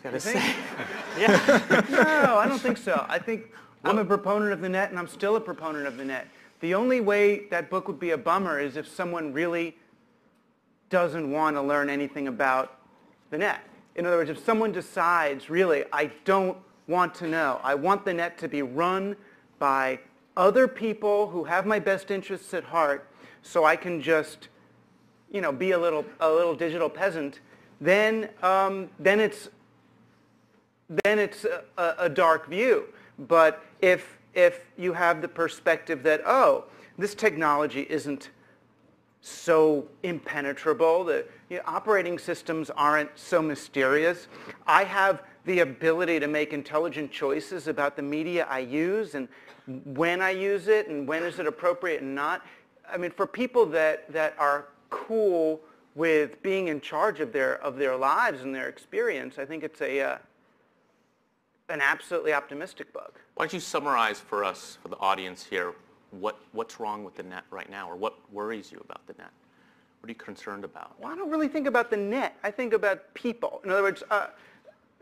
gotta say. Yeah. No, I don't think so. I think I'm a proponent of the net, and I'm still a proponent of the net. The only way that book would be a bummer is if someone really doesn't want to learn anything about the net. In other words, if someone decides, really, I don't want to know. I want the net to be run by other people who have my best interests at heart, so I can just, be a little digital peasant. Then it's a dark view. But if you have the perspective that, oh, this technology isn't so impenetrable, the operating systems aren't so mysterious, I have the ability to make intelligent choices about the media I use and when I use it and when is it appropriate and not. I mean, for people that are cool with being in charge of their lives and their experience, I think it's an absolutely optimistic book. Why don't you summarize for us, for the audience here, what's wrong with the net right now, or what worries you about the net? What are you concerned about? Well, I don't really think about the net. I think about people. In other words,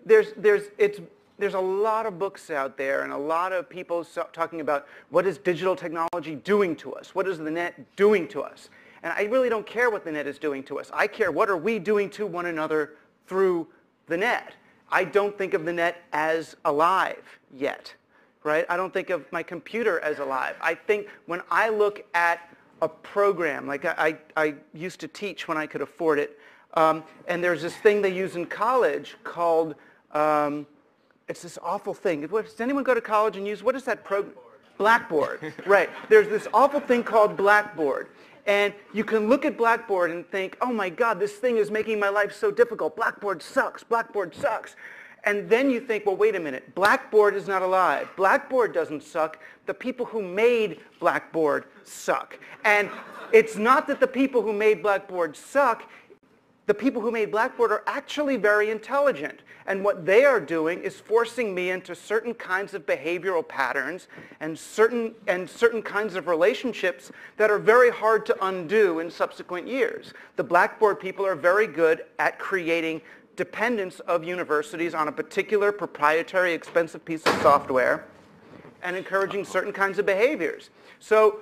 there's a lot of books out there and a lot of people talking about what is digital technology doing to us? What is the net doing to us? And I really don't care what the net is doing to us. I care what are we doing to one another through the net. I don't think of the net as alive yet, right? I don't think of my computer as alive. I think when I look at a program, like I used to teach when I could afford it, and there's this thing they use in college called, it's this awful thing. Does anyone go to college and use, what is that program? Blackboard, right. There's this awful thing called Blackboard. And you can look at Blackboard and think, oh my God, this thing is making my life so difficult. Blackboard sucks. Blackboard sucks. And then you think, well, wait a minute. Blackboard is not alive. Blackboard doesn't suck. The people who made Blackboard suck. And it's not that the people who made Blackboard suck. The people who made Blackboard are actually very intelligent. And what they are doing is forcing me into certain kinds of behavioral patterns and certain kinds of relationships that are very hard to undo in subsequent years. The Blackboard people are very good at creating dependence of universities on a particular proprietary expensive piece of software and encouraging certain kinds of behaviors. So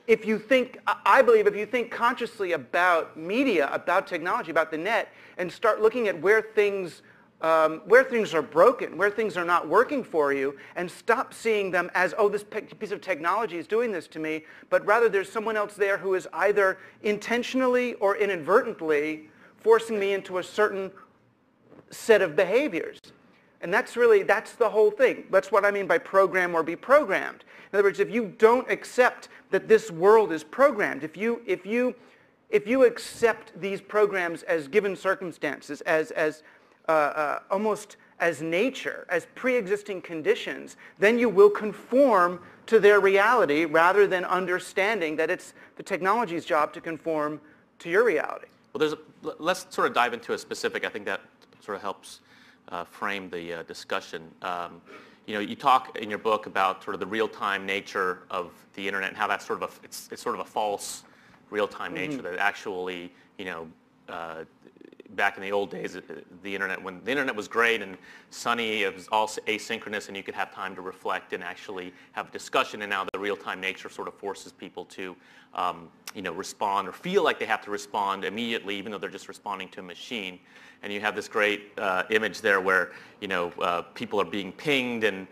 I believe if you think consciously about media, about technology, about the net, and start looking at where things are broken, where things are not working for you, and stop seeing them as, oh, this piece of technology is doing this to me, but rather there's someone else there who is either intentionally or inadvertently forcing me into a certain set of behaviors. And that's the whole thing. That's what I mean by program or be programmed. In other words, if you don't accept that this world is programmed, if you accept these programs as given circumstances, as almost as nature, as pre-existing conditions, then you will conform to their reality rather than understanding that it's the technology's job to conform to your reality. Well, let's sort of dive into a specific. I think that sort of helps frame the discussion. You talk in your book about sort of the real-time nature of the internet and how that's sort of it's sort of a false real-time nature that actually, back in the old days, when the internet was great and sunny, it was all asynchronous and you could have time to reflect and actually have a discussion, and now the real-time nature sort of forces people to respond or feel like they have to respond immediately even though they're just responding to a machine. And you have this great image there where people are being pinged and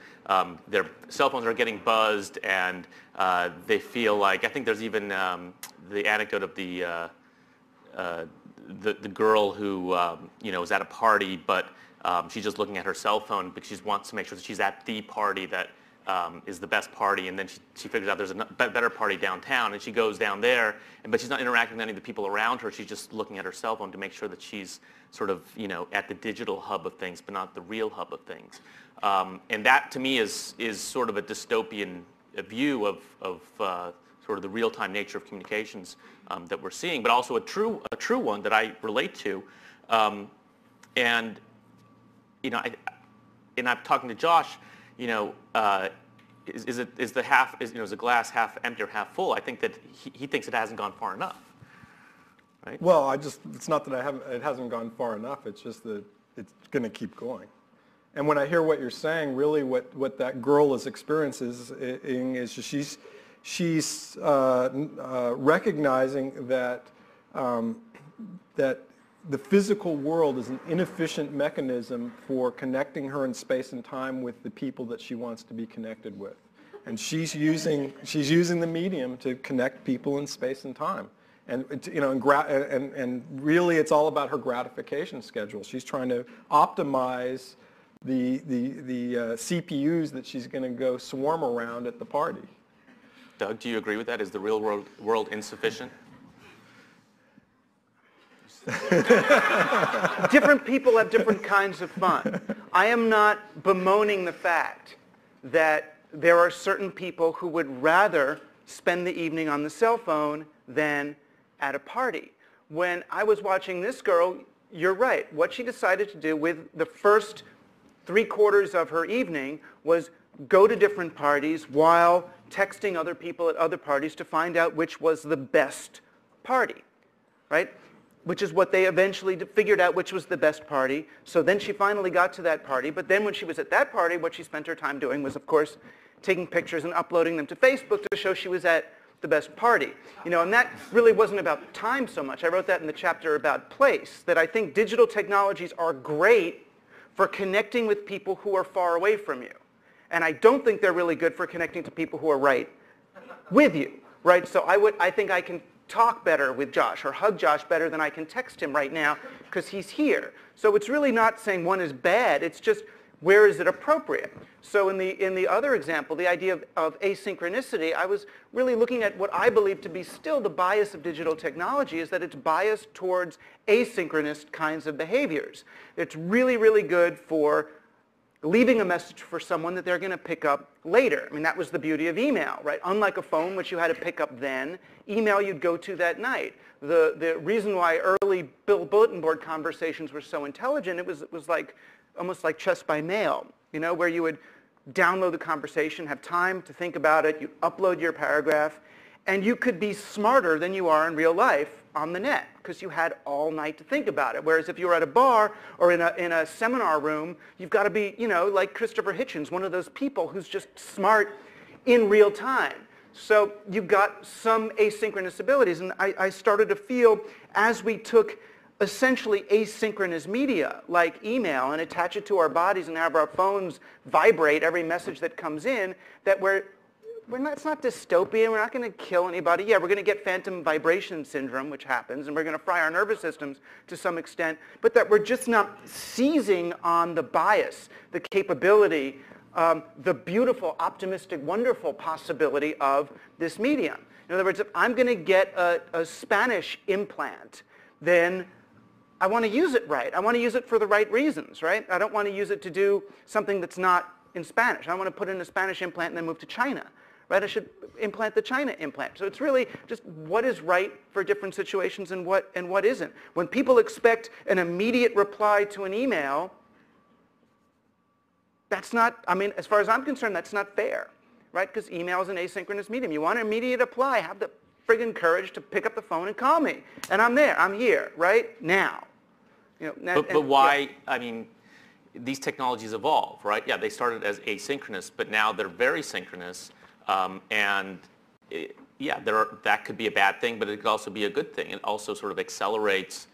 their cell phones are getting buzzed, and they feel like, I think there's even the anecdote of the girl who is at a party, but she's just looking at her cell phone because she wants to make sure that she's at the party that is the best party, and then she figures out there's a better party downtown, and she goes down there, but she's not interacting with any of the people around her. She's just looking at her cell phone to make sure that she's sort of at the digital hub of things, but not the real hub of things. And that to me is sort of a dystopian view of sort of the real-time nature of communications that we're seeing, but also a true one that I relate to. And I'm talking to Josh. Is the glass half empty or half full? I think that he thinks it hasn't gone far enough. Right? Well, it's not that it hasn't gone far enough. It's just that it's going to keep going. And when I hear what you're saying, really what that girl is experiencing is she's recognizing that that the physical world is an inefficient mechanism for connecting her in space and time with the people that she wants to be connected with. And she's using the medium to connect people in space and time. And and really it's all about her gratification schedule. She's trying to optimize the CPUs that she's going to go swarm around at the party. Doug, do you agree with that? Is the real world insufficient? Different people have different kinds of fun. I am not bemoaning the fact that there are certain people who would rather spend the evening on the cell phone than at a party. When I was watching this girl, you're right. What she decided to do with the first 3/4 of her evening was go to different parties while texting other people at other parties to find out which was the best party, right? Which is what they eventually figured out, which was the best party. So then she finally got to that party. But then when she was at that party, what she spent her time doing was, of course, taking pictures and uploading them to Facebook to show she was at the best party. And that really wasn't about time so much. I wrote that in the chapter about place, that I think digital technologies are great for connecting with people who are far away from you. And I don't think they're really good for connecting to people who are right with you, right? So I think I can talk better with Josh or hug Josh better than I can text him right now because he's here. So it's really not saying one is bad, it's just where is it appropriate? So in the other example, the idea of asynchronicity, I was really looking at what I believe to be still the bias of digital technology is that it's biased towards asynchronous kinds of behaviors. It's really, really good for leaving a message for someone that they're going to pick up later. I mean, that was the beauty of email, right? Unlike a phone, which you had to pick up then, email you'd go to that night. The reason why early bulletin board conversations were so intelligent, it was like almost like chess by mail, where you would download the conversation, have time to think about it, you upload your paragraph, and you could be smarter than you are in real life on the net because you had all night to think about it. Whereas if you were at a bar or in a seminar room, you've got to be, like Christopher Hitchens, one of those people who's just smart in real time. So you've got some asynchronous abilities. And I started to feel as we took essentially asynchronous media like email and attach it to our bodies and have our phones vibrate every message that comes in, that it's not dystopian, we're not going to kill anybody. Yeah, we're going to get phantom vibration syndrome, which happens, and we're going to fry our nervous systems to some extent, but that we're just not seizing on the bias, the capability, the beautiful, optimistic, wonderful possibility of this medium. In other words, if I'm going to get a Spanish implant, then I want to use it right. I want to use it for the right reasons, right? I don't want to use it to do something that's not in Spanish. I don't want to put in a Spanish implant and then move to China, right? I should implant the China implant. So it's really just what is right for different situations and what isn't. When people expect an immediate reply to an email, that's not, as far as I'm concerned, that's not fair, right? Because email is an asynchronous medium. You want an immediate reply, have the friggin' courage to pick up the phone and call me. And I'm there, I'm here, right now. But why, these technologies evolve, right? Yeah, they started as asynchronous, but now they're very synchronous. That could be a bad thing, but it could also be a good thing. It also sort of accelerates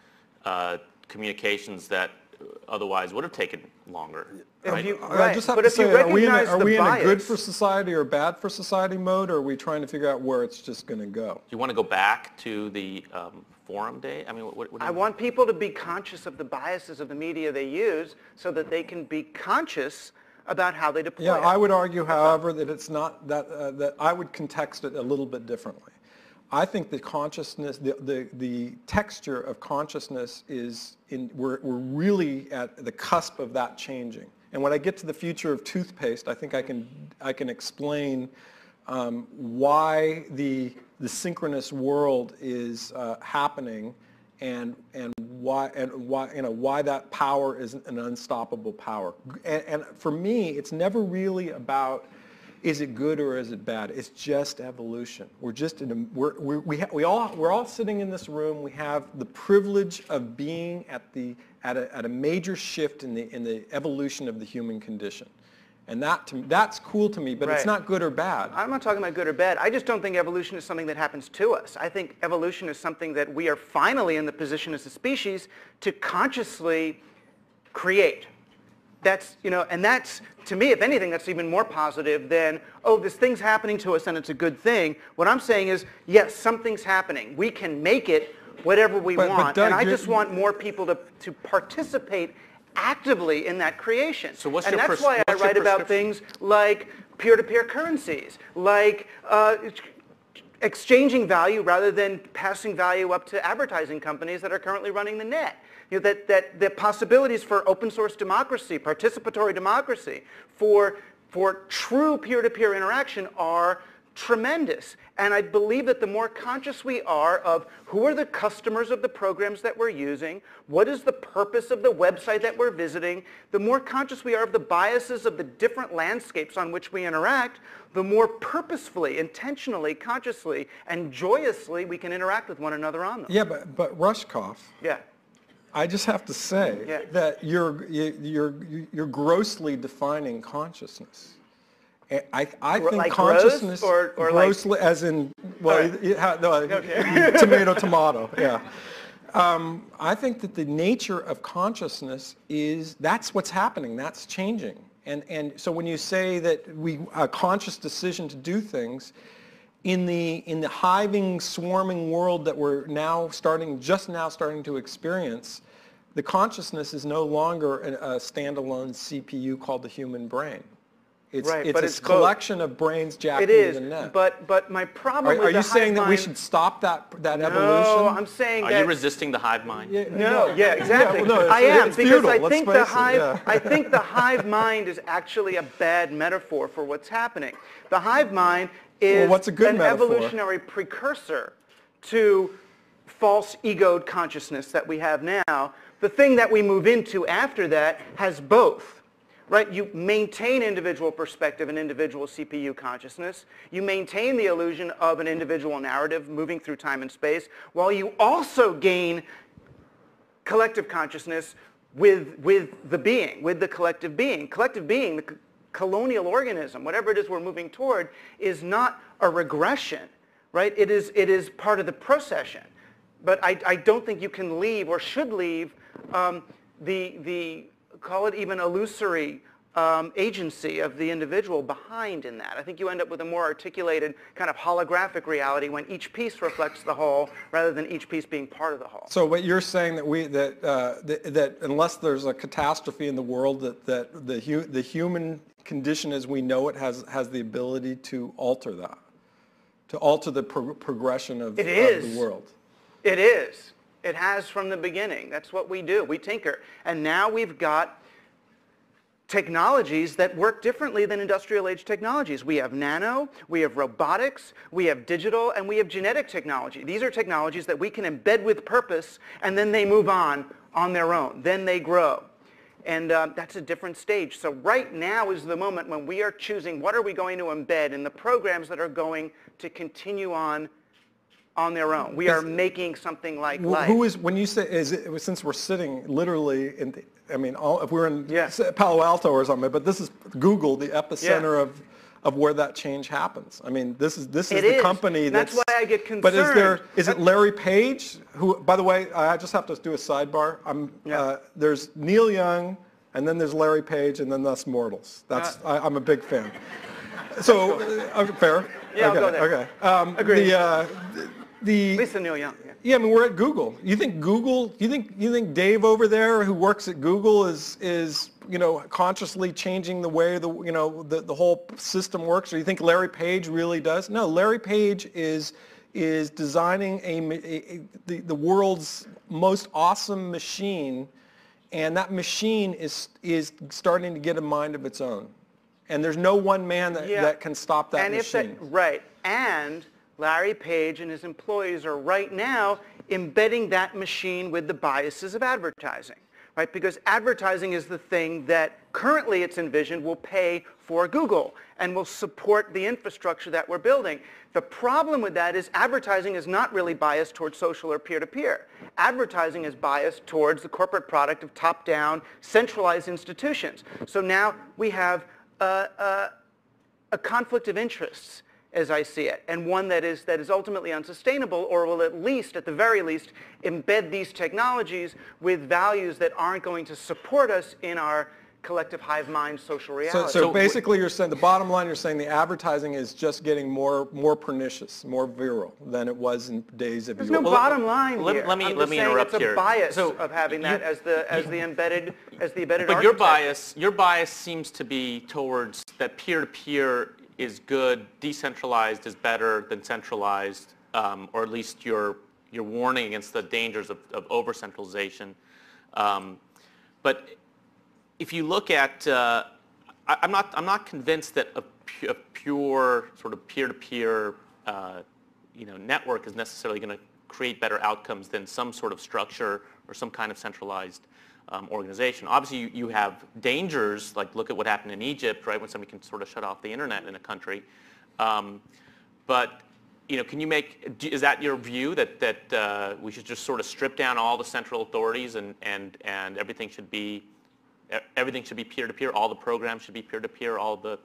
communications that otherwise would have taken longer. Right? I just have to say, are we in a good for society or bad for society mode, or are we trying to figure out where it's just going to go? Do you want to go back to the forum day? What do you want people to be conscious of the biases of the media they use so that they can be conscious about how they deploy it. I would argue, however, that it's not that I would context it a little bit differently. I think the consciousness, the texture of consciousness we're really at the cusp of that changing. And when I get to the future of toothpaste, I think I can explain why the synchronous world is happening, and why that power is an unstoppable power. And for me, it's never really about is it good or is it bad? It's just evolution. We're just we're all sitting in this room. We have the privilege of being at a major shift in the evolution of the human condition. And that's cool to me, but it's not good or bad. I'm not talking about good or bad. I just don't think evolution is something that happens to us. I think evolution is something that we are finally in the position as a species to consciously create. That's, and that's, to me, if anything, that's even more positive than, oh, this thing's happening to us and it's a good thing. What I'm saying is, yes, something's happening. We can make it whatever we want. But Doug, and I just want more people to participate actively in that creation. So what's and that's why I write about things like peer-to-peer currencies, like exchanging value rather than passing value up to advertising companies that are currently running the net. That the possibilities for open source democracy, participatory democracy, for true peer-to-peer interaction are tremendous. And I believe that the more conscious we are of who are the customers of the programs that we're using, what is the purpose of the website that we're visiting, the more conscious we are of the biases of the different landscapes on which we interact, the more purposefully, intentionally, consciously, and joyously we can interact with one another on them. Yeah, but Rushkoff. Yeah. I just have to say that you're grossly defining consciousness. I think like consciousness, or grossly, like, as in, well, okay. tomato, yeah. I think that the nature of consciousness that's what's happening, that's changing. And so when you say that a conscious decision to do things, in the hiving, swarming world that we're just now starting to experience, the consciousness is no longer a standalone CPU called the human brain. It's a collection of brains jacked into the net. But my problem with the hive mind... Are you saying that we should stop that evolution? No, I'm saying that... Are you resisting the hive mind? No, yeah, exactly. Yeah, well, no, I am, it's because futile, I think I think the hive mind is actually a bad metaphor for what's happening. The hive mind is what's a good an metaphor? Evolutionary precursor to false egoed consciousness that we have now. The thing that we move into after that has both. Right? You maintain individual perspective and individual CPU consciousness. You maintain the illusion of an individual narrative moving through time and space, while you also gain collective consciousness with the being, with the collective being. Collective being, the colonial organism, whatever it is we're moving toward, is not a regression. Right? It is part of the procession. But I don't think you can leave or should leave the call it even illusory agency of the individual behind in that. I think you end up with a more articulated kind of holographic reality when each piece reflects the whole rather than each piece being part of the whole. So what you're saying that unless there's a catastrophe in the world, that the human condition as we know it has the ability to alter that, to alter the progression of the world. It is. It has from the beginning. That's what we do. We tinker. And now we've got technologies that work differently than industrial age technologies. We have nano, we have robotics, we have digital, and we have genetic technology. These are technologies that we can embed with purpose, and then they move on their own. Then they grow. And that's a different stage. So right now is the moment when we are choosing what are we going to embed in the programs that are going to continue on their own. We are making something like life. When you say, since we're sitting literally if we're in Palo Alto or something, but this is Google, the epicenter of where that change happens. I mean, this is the company that's why I get concerned. But is it Larry Page, who, by the way, I just have to do a sidebar. There's Neil Young, and then there's Larry Page, and then us mortals. I'm a big fan. So, fair? Yeah, okay, I'll go there. Okay. Agreed. At least the Neil Young. Yeah, I mean, we're at Google. You think Dave over there who works at Google is consciously changing the way the whole system works, or you think Larry Page really does? No, Larry Page is designing the world's most awesome machine, and that machine is starting to get a mind of its own. And there's no one man that can stop that machine. Right. And Larry Page and his employees are right now embedding that machine with the biases of advertising. right? Because advertising is the thing that currently it's envisioned will pay for Google and will support the infrastructure that we're building. The problem with that is advertising is not really biased towards social or peer-to-peer. Advertising is biased towards the corporate product of top-down, centralized institutions. So now we have a conflict of interests, as I see it, and one that is ultimately unsustainable, or will at least, at the very least, embed these technologies with values that aren't going to support us in our collective hive mind social reality. So basically you're saying, the bottom line, you're saying the advertising is just getting more pernicious, more virile than it was in days of There's yore. no bottom line here. Let me interrupt it's here. a bias So of having that as the embedded But your bias seems to be towards that peer-to-peer is good, decentralized is better than centralized, or at least you're warning against the dangers of over-centralization. But if you look at, I'm not convinced that a pure sort of peer-to-peer network is necessarily going to create better outcomes than some sort of structure or some kind of centralized organization. Obviously, you have dangers, like look at what happened in Egypt, right, when somebody can sort of shut off the internet in a country. But can you is that your view that we should just sort of strip down all the central authorities and everything should be peer-to-peer, all the programs should be peer-to-peer, all the...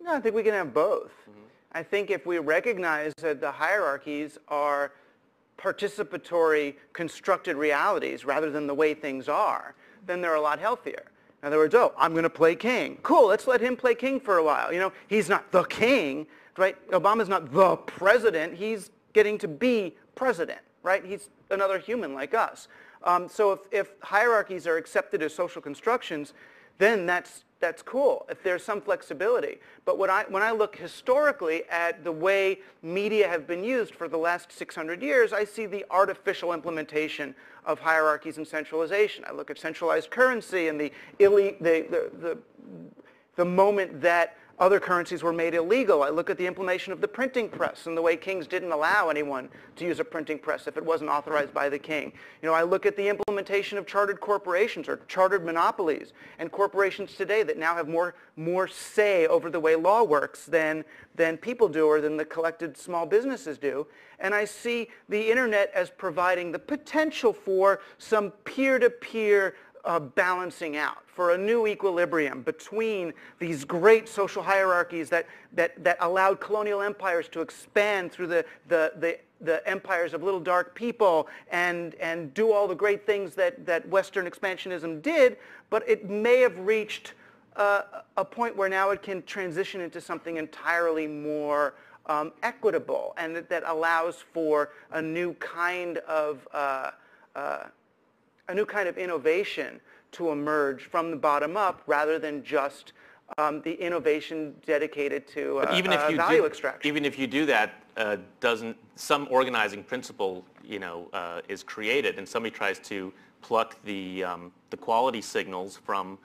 No, I think we can have both. Mm-hmm. I think if we recognize that the hierarchies are participatory, constructed realities rather than the way things are, then they're a lot healthier. In other words, I'm going to play king. Cool, let's let him play king for a while. He's not the king, right? Obama's not the president. He's getting to be president, right? He's another human like us. So if hierarchies are accepted as social constructions, then that's cool, if there's some flexibility. But when I look historically at the way media have been used for the last 600 years, I see the artificial implementation of hierarchies and centralization. I look at centralized currency and the moment that other currencies were made illegal. I look at the implementation of the printing press and the way kings didn't allow anyone to use a printing press if it wasn't authorized by the king. I look at the implementation of chartered corporations or chartered monopolies and corporations today that now have more say over the way law works than people do or than the collected small businesses do. And I see the internet as providing the potential for some peer-to-peer balancing out, for a new equilibrium between these great social hierarchies that allowed colonial empires to expand through the empires of little dark people and do all the great things that Western expansionism did, but it may have reached a point where now it can transition into something entirely more equitable and that allows for a new kind of innovation to emerge from the bottom up rather than just the innovation dedicated to value extraction. Even if you do that, doesn't some organizing principle is created and somebody tries to pluck the quality signals from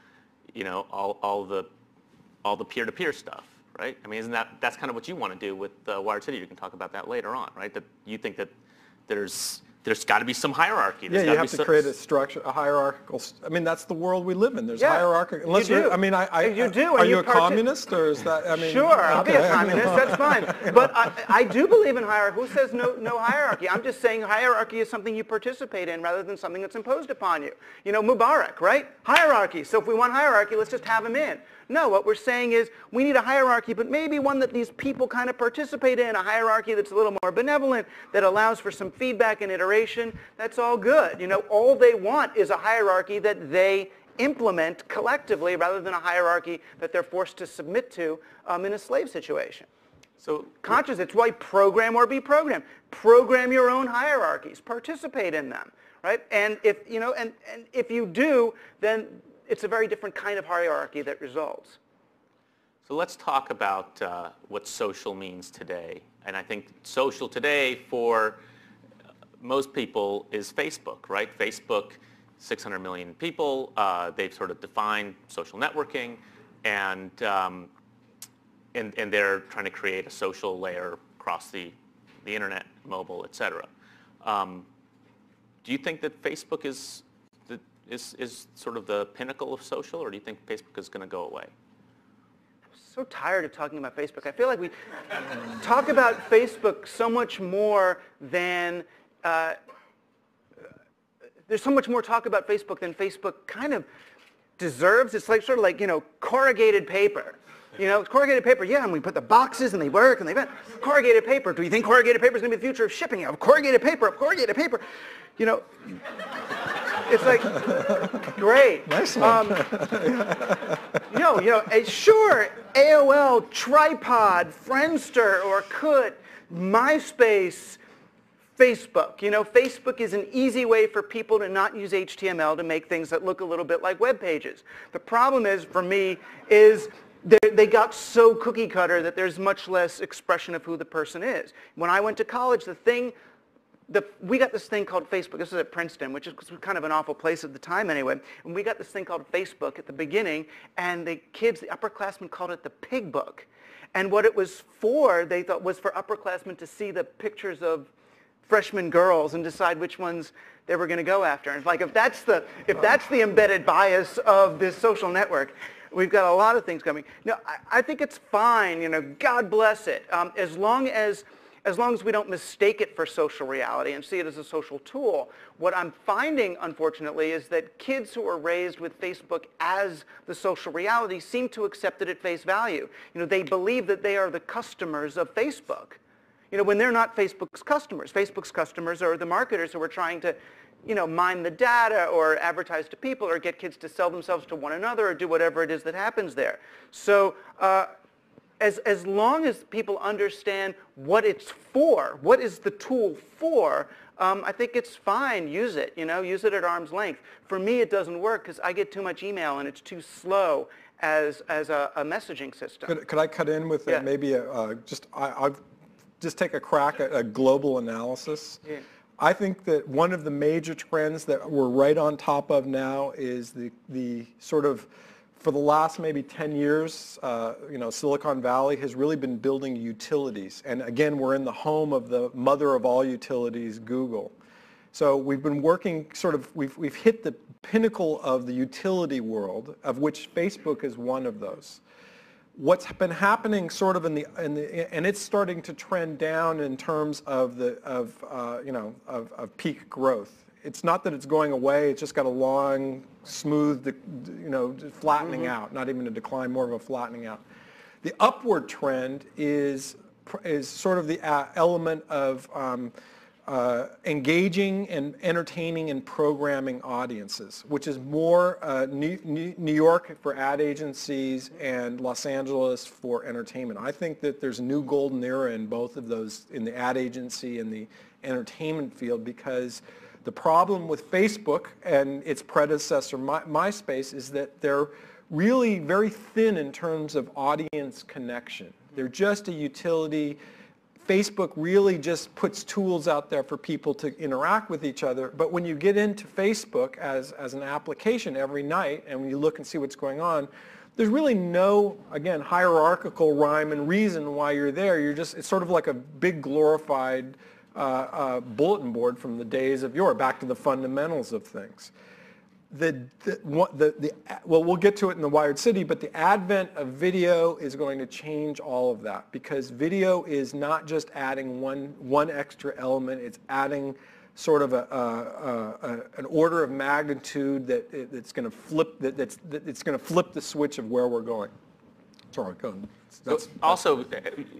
all the peer-to-peer stuff, right? I mean, that's kind of what you want to do with Wired City? You can talk about that later on, right? That you think that there's got to be some hierarchy. Yeah, you have to create a structure, a hierarchical. I mean, that's the world we live in. There's hierarchy. Unless you do. I mean, you do. Are you a communist, or is that? I mean, sure, I'll be a communist. That's fine. But I do believe in hierarchy. Who says no hierarchy? I'm just saying hierarchy is something you participate in rather than something that's imposed upon you. Mubarak, right? Hierarchy. So if we want hierarchy, let's just have him in. No, what we're saying is we need a hierarchy, but maybe one that these people kind of participate in, a hierarchy that's a little more benevolent, that allows for some feedback and iteration. That's all good. All they want is a hierarchy that they implement collectively rather than a hierarchy that they're forced to submit to in a slave situation. So conscious, it's why program or be programmed. Program your own hierarchies. Participate in them, right? And if if you do, then it's a very different kind of hierarchy that results. So let's talk about what social means today. And I think social today for most people is Facebook, right? Facebook, 600 million people. They've sort of defined social networking, and they're trying to create a social layer across the internet, mobile, et cetera. Do you think that Facebook is is sort of the pinnacle of social, or do you think Facebook is going to go away? So tired of talking about Facebook. I feel like we talk about Facebook so much more than, there's so much more talk about Facebook than Facebook kind of deserves. It's like sort of like, corrugated paper. Corrugated paper, yeah, and we put the boxes and they work and corrugated paper. Do you think corrugated paper is going to be the future of shipping? Of corrugated paper, of corrugated paper. It's like, great. Nice one. Sure, AOL, Tripod, Friendster, Orkut, MySpace, Facebook. Facebook is an easy way for people to not use HTML to make things that look a little bit like web pages. The problem is, for me, is they got so cookie cutter that there's much less expression of who the person is. When I went to college, we got this thing called Facebook. This was at Princeton, which was kind of an awful place at the time anyway. And we got this thing called Facebook at the beginning, and the upperclassmen called it the pig book. And what it was for, they thought, was for upperclassmen to see the pictures of freshman girls and decide which ones they were going to go after. And if that's the embedded bias of this social network, we've got a lot of things coming. No, I think it's fine. God bless it, as long as we don't mistake it for social reality and see it as a social tool. What I'm finding, unfortunately, is that kids who are raised with Facebook as the social reality seem to accept it at face value. They believe that they are the customers of Facebook. When they're not Facebook's customers. Facebook's customers are the marketers who are trying to, mine the data or advertise to people or get kids to sell themselves to one another or do whatever it is that happens there. So as long as people understand what it's for, what is the tool for, I think it's fine. Use it, use it at arm's length. For me, it doesn't work because I get too much email and it's too slow as a messaging system. Could I cut in with maybe I'll just take a crack at a global analysis? Yeah. I think that one of the major trends that we're right on top of now is the sort of, for the last maybe 10 years, Silicon Valley has really been building utilities. And again, we're in the home of the mother of all utilities, Google. So we've been working we've hit the pinnacle of the utility world, of which Facebook is one of those. What's been happening sort of and it's starting to trend down in terms of peak growth. It's not that it's going away, it's just got a long, smooth, flattening out, not even a decline, more of a flattening out. The upward trend is sort of the element of engaging and entertaining and programming audiences, which is more New York for ad agencies and Los Angeles for entertainment. I think that there's a new golden era in both of those, in the ad agency and the entertainment field, because the problem with Facebook and its predecessor, MySpace, is that they're really very thin in terms of audience connection. They're just a utility. Facebook really just puts tools out there for people to interact with each other. But when you get into Facebook as an application every night, and when you look and see what's going on, there's really no, again, hierarchical rhyme and reason why you're there. It's sort of like a big glorified bulletin board from the days of yore, back to the fundamentals of things. Well, we'll get to it in the Wired City, but the advent of video is going to change all of that, because video is not just adding one extra element, it's adding sort of an order of magnitude that's going to flip that's going to flip the switch of where we're going. Sorry, go ahead.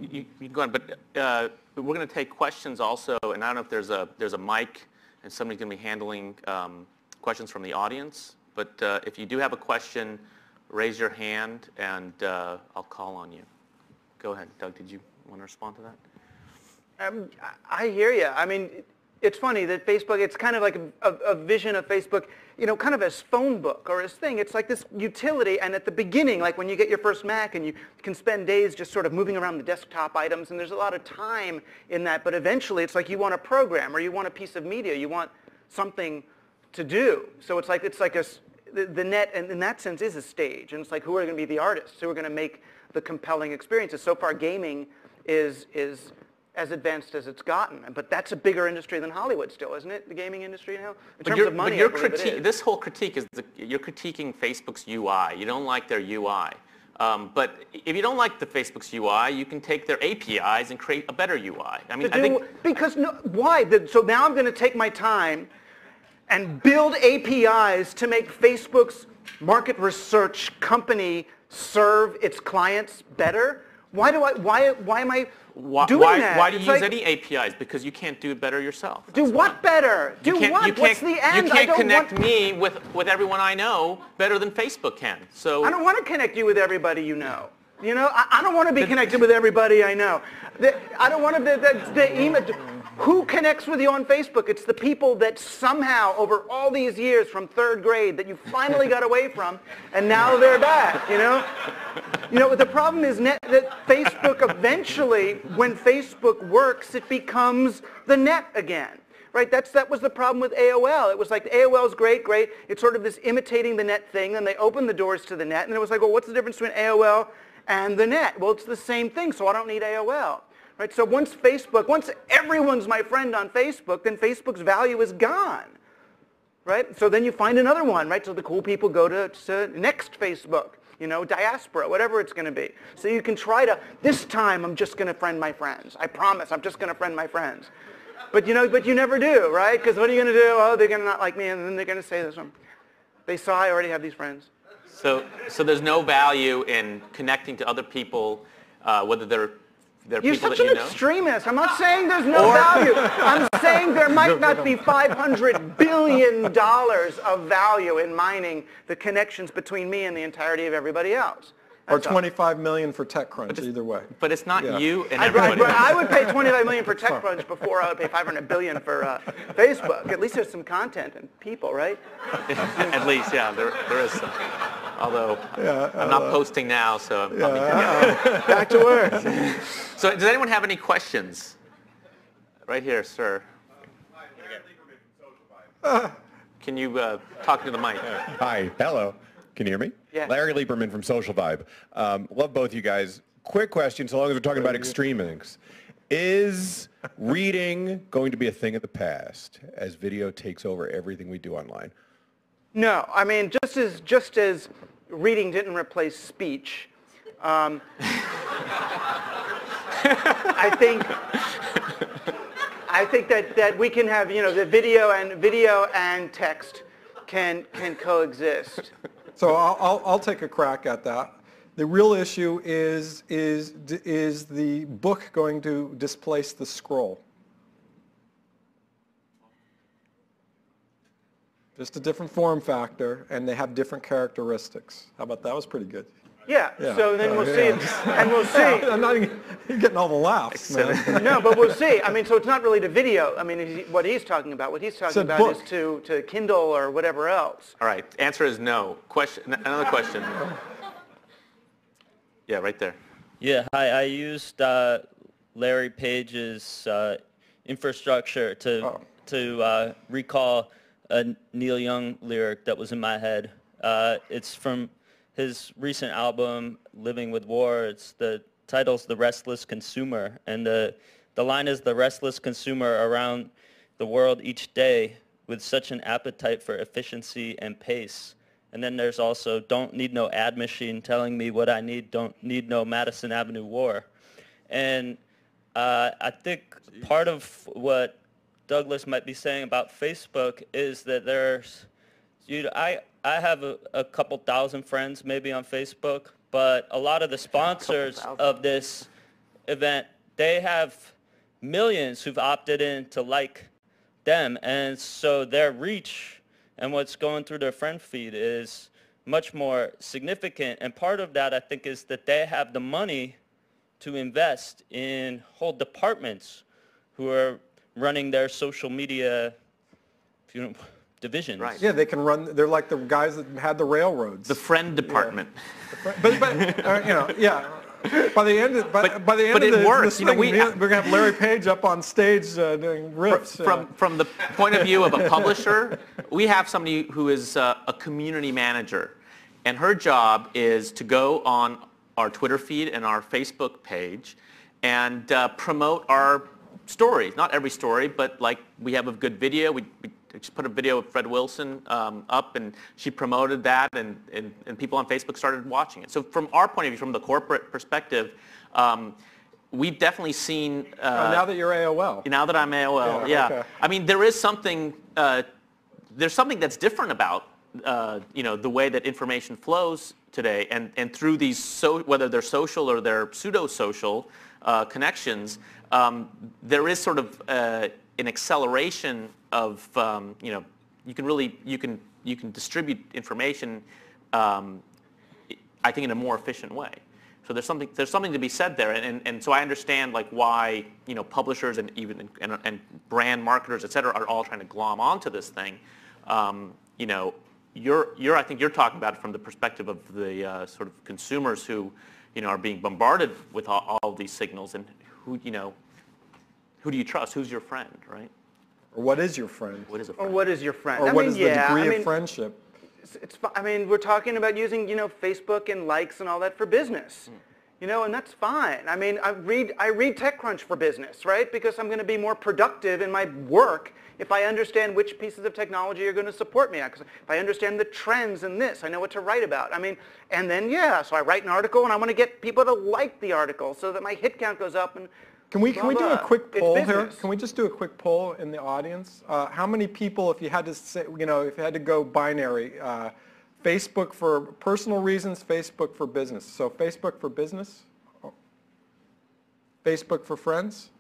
You can go on, but we're going to take questions also, and I don't know if there's a mic and somebody's going to be handling questions from the audience, but if you do have a question, raise your hand and I'll call on you. Go ahead. Doug, did you want to respond to that? I hear you. I mean, it's funny that Facebook, it's kind of like a vision of Facebook, kind of as phone book or as thing. It's like this utility, and at the beginning, like when you get your first Mac and you can spend days just sort of moving around the desktop items, and there's a lot of time in that, but eventually it's like you want a program or you want a piece of media, you want something to do. So it's like the net, and in that sense, is a stage. And it's like, who are going to be the artists? Who are going to make the compelling experiences? So far, gaming is as advanced as it's gotten. But that's a bigger industry than Hollywood still, isn't it? The gaming industry now? In terms of money, I believe it is. This whole critique is you're critiquing Facebook's UI. You don't like their UI. But if you don't like the Facebook's UI, you can take their APIs and create a better UI. I mean, because why? So now I'm going to take my time and build APIs to make Facebook's market research company serve its clients better? Why am I doing that? Why do you use any APIs? Because you can't do it better yourself. Do what better? Do what? What's the end? You can't connect me with everyone I know better than Facebook can. So I don't want to connect you with everybody you know. You know, I don't want to be connected with everybody I know. I don't want to, the email. Who connects with you on Facebook? It's the people that somehow, over all these years from 3rd grade, that you finally got away from, and now they're back, you know? You know, the problem is that Facebook eventually, when Facebook works, it becomes the net again. Right? That was the problem with AOL. It was like AOL's great. It's sort of this imitating the net thing, and they opened the doors to the net, and it was like, well, what's the difference between AOL and the net? Well, it's the same thing, so I don't need AOL. Right? So once everyone's my friend on Facebook, then Facebook's value is gone. Right? So then you find another one, right? So the cool people go to next Facebook, you know, diaspora, whatever it's going to be. So you can try to, this time I'm just going to friend my friends. I promise I'm just going to friend my friends. But you never do, right? Because what are you going to do? Oh, they're going to not like me, and then they're going to say this one. They saw I already have these friends. So there's no value in connecting to other people, whether they're You're people such that you an know? extremist. I'm not saying there's no value. I'm saying there might not be $500 billion of value in mining the connections between me and the entirety of everybody else. Or $25 million for TechCrunch, either way. But it's not you and everybody. I would pay $25 million for TechCrunch before I would pay $500 billion for Facebook. At least there's some content and people, right? At least, yeah, there is some. Although I'm not posting now, so I'm Back to work. So does anyone have any questions? Right here, sir. Can you talk to the mic? Hi, hello. Can you hear me? Yeah. Larry Lieberman from Social Vibe. Love both you guys. Quick question, so long as we're talking about extremists. Is reading going to be a thing of the past as video takes over everything we do online? No, I mean, just as reading didn't replace speech, I think that we can have, you know, the video and text can coexist. So I'll take a crack at that. The real issue is the book going to displace the scroll? Just a different form factor, and they have different characteristics. How about that? That was pretty good. Yeah. So then we'll see, and we'll see. I'm not even getting all the laughs, man. No, but we'll see. I mean, so it's not really to video. I mean, what he's talking about is to Kindle or whatever else. All right. Answer is no. Another question. Yeah, right there. Yeah. Hi. I used Larry Page's infrastructure to recall a Neil Young lyric that was in my head. It's from his recent album, Living with War. The title's The Restless Consumer, and the line is, the restless consumer around the world each day with such an appetite for efficiency and pace. And then there's also, don't need no ad machine telling me what I need, don't need no Madison Avenue war. And I think part of what Douglas might be saying about Facebook is that there's, I have a couple thousand friends maybe on Facebook, but a lot of the sponsors of this event, they have millions who've opted in to like them, and so their reach and what's going through their friend feed is much more significant. And part of that, I think, is that they have the money to invest in whole departments who are running their social media, divisions. Right. Yeah, they can run. They're like the guys that had the railroads. The friend department. Yeah. But you know, yeah. By the end of it works. this thing, we're gonna have Larry Page up on stage doing riffs. From the point of view of a publisher, we have somebody who is a community manager, and her job is to go on our Twitter feed and our Facebook page and promote our stories. Not every story, but like we have a good video. We just put a video of Fred Wilson up, and she promoted that, and people on Facebook started watching it. So from our point of view, from the corporate perspective, we've definitely seen... now that you're AOL. Now that I'm AOL, yeah. Okay. I mean, there is something, there's something that's different about, the way that information flows today, and through these, whether they're social or they're pseudo-social connections, there is sort of an acceleration of, you can distribute information, I think, in a more efficient way. So there's something to be said there, and so I understand like why publishers and even and brand marketers, et cetera, are all trying to glom onto this thing. I think you're talking about it from the perspective of the sort of consumers who are being bombarded with all of these signals, and who do you trust? Who's your friend, right? Or what is your friend? What is a Or friend? what is your friend? Or what is the degree of friendship? We're talking about using, Facebook and likes and all that for business, and that's fine. I mean, I read TechCrunch for business, right? Because I'm going to be more productive in my work if I understand which pieces of technology are going to support me. Because if I understand the trends in this, I know what to write about. I mean, and then, so I write an article, and I want to get people to like the article so that my hit count goes up. And Can we do a quick poll here? business. Can we just do a quick poll in the audience? How many people, if you had to say, if you had to go binary, Facebook for personal reasons, Facebook for business. So Facebook for business, Facebook for friends.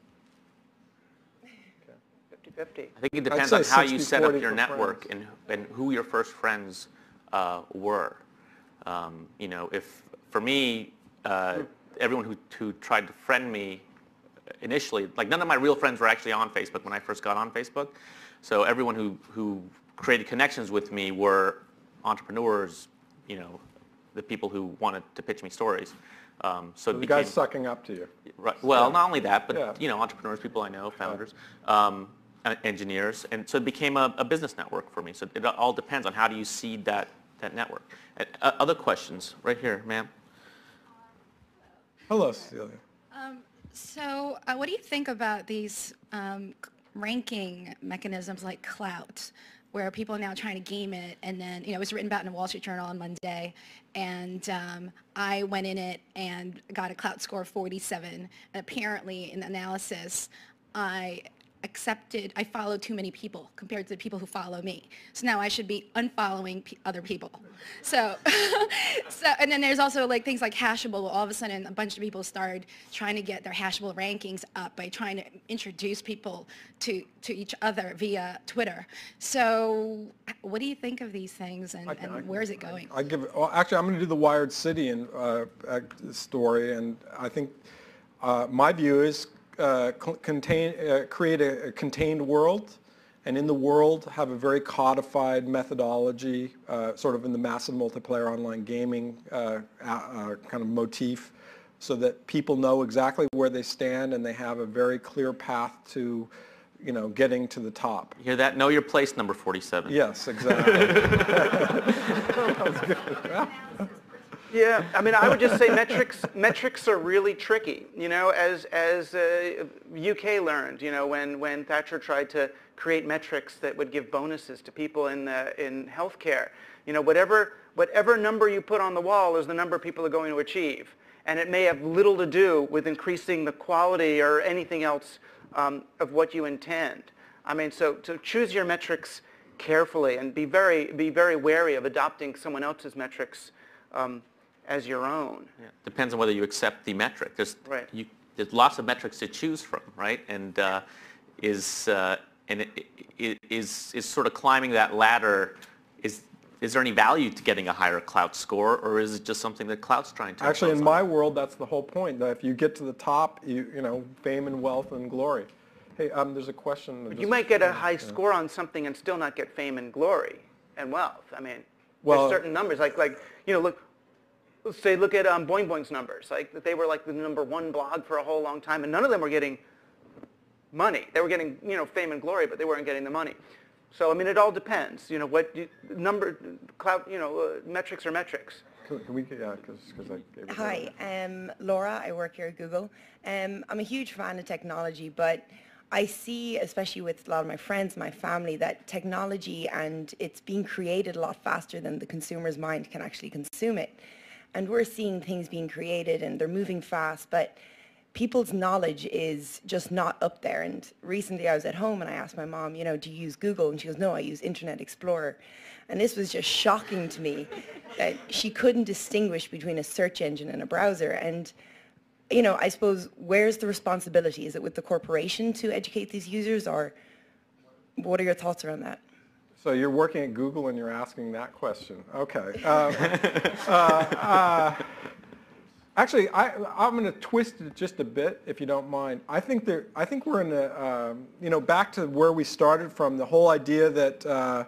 50-50. I think it depends I'd say on how you set up 60-40 your for network and who your first friends were. If for me, everyone who tried to friend me initially, like none of my real friends were actually on Facebook when I first got on Facebook. So everyone who created connections with me were entrepreneurs, the people who wanted to pitch me stories. So The guys sucking up to you. Right. Well, Yeah. not only that, but Yeah. entrepreneurs, people I know, founders, engineers, and so it became a business network for me. So it all depends on how do you seed that network. Other questions, right here, ma'am. Hello, Celia. So what do you think about these ranking mechanisms like Clout, where people are now trying to game it? And then, it was written about in the Wall Street Journal on Monday, and I went in it and got a Clout score of 47. And apparently, in the analysis, I follow too many people compared to the people who follow me. So now I should be unfollowing other people. So, and then there's also like things like Hashable. All of a sudden, a bunch of people started trying to get their Hashable rankings up by trying to introduce people to each other via Twitter. So what do you think of these things, and where is it going? Actually, I'm going to do the Wired City story, and I think my view is create a contained world, and in the world have a very codified methodology, sort of in the massive multiplayer online gaming kind of motif, so that people know exactly where they stand and they have a very clear path to, getting to the top. You hear that? Know your place, number 47. Yes, exactly. Yeah, I mean, I would just say metrics are really tricky. As UK learned, when Thatcher tried to create metrics that would give bonuses to people in healthcare, whatever number you put on the wall is the number people are going to achieve, and it may have little to do with increasing the quality or anything else of what you intend. I mean, so choose your metrics carefully and be very wary of adopting someone else's metrics as your own. Yeah. Depends on whether you accept the metric. There's lots of metrics to choose from, right? And is sort of climbing that ladder. Is there any value to getting a higher Clout score, or is it just something that Clout's trying to? Actually, in my world, that's the whole point. That if you get to the top, fame and wealth and glory. Hey, there's a question. You might get a high score on something and still not get fame and glory and wealth. I mean, there's certain numbers look at Boing Boing's numbers. Like they were like the #1 blog for a whole long time, and none of them were getting money. They were getting fame and glory, but they weren't getting the money. So I mean, it all depends. Metrics are metrics. Can we, yeah, because I gave it Hi, Laura. I work here at Google. I'm a huge fan of technology, but I see, especially with a lot of my friends, my family, that technology and it's being created a lot faster than the consumer's mind can actually consume it. And we're seeing things being created and they're moving fast, but people's knowledge is just not up there. And recently I was at home and I asked my mom, you know, do you use Google? And she goes, no, I use Internet Explorer. And this was just shocking to me that she couldn't distinguish between a search engine and a browser. And, you know, I suppose, where's the responsibility? Is it with the corporation to educate these users, or what are your thoughts around that? So you're working at Google and you're asking that question. Okay. Actually, I'm going to twist it just a bit, if you don't mind. I think we're in a, you know, back to where we started from, the whole idea that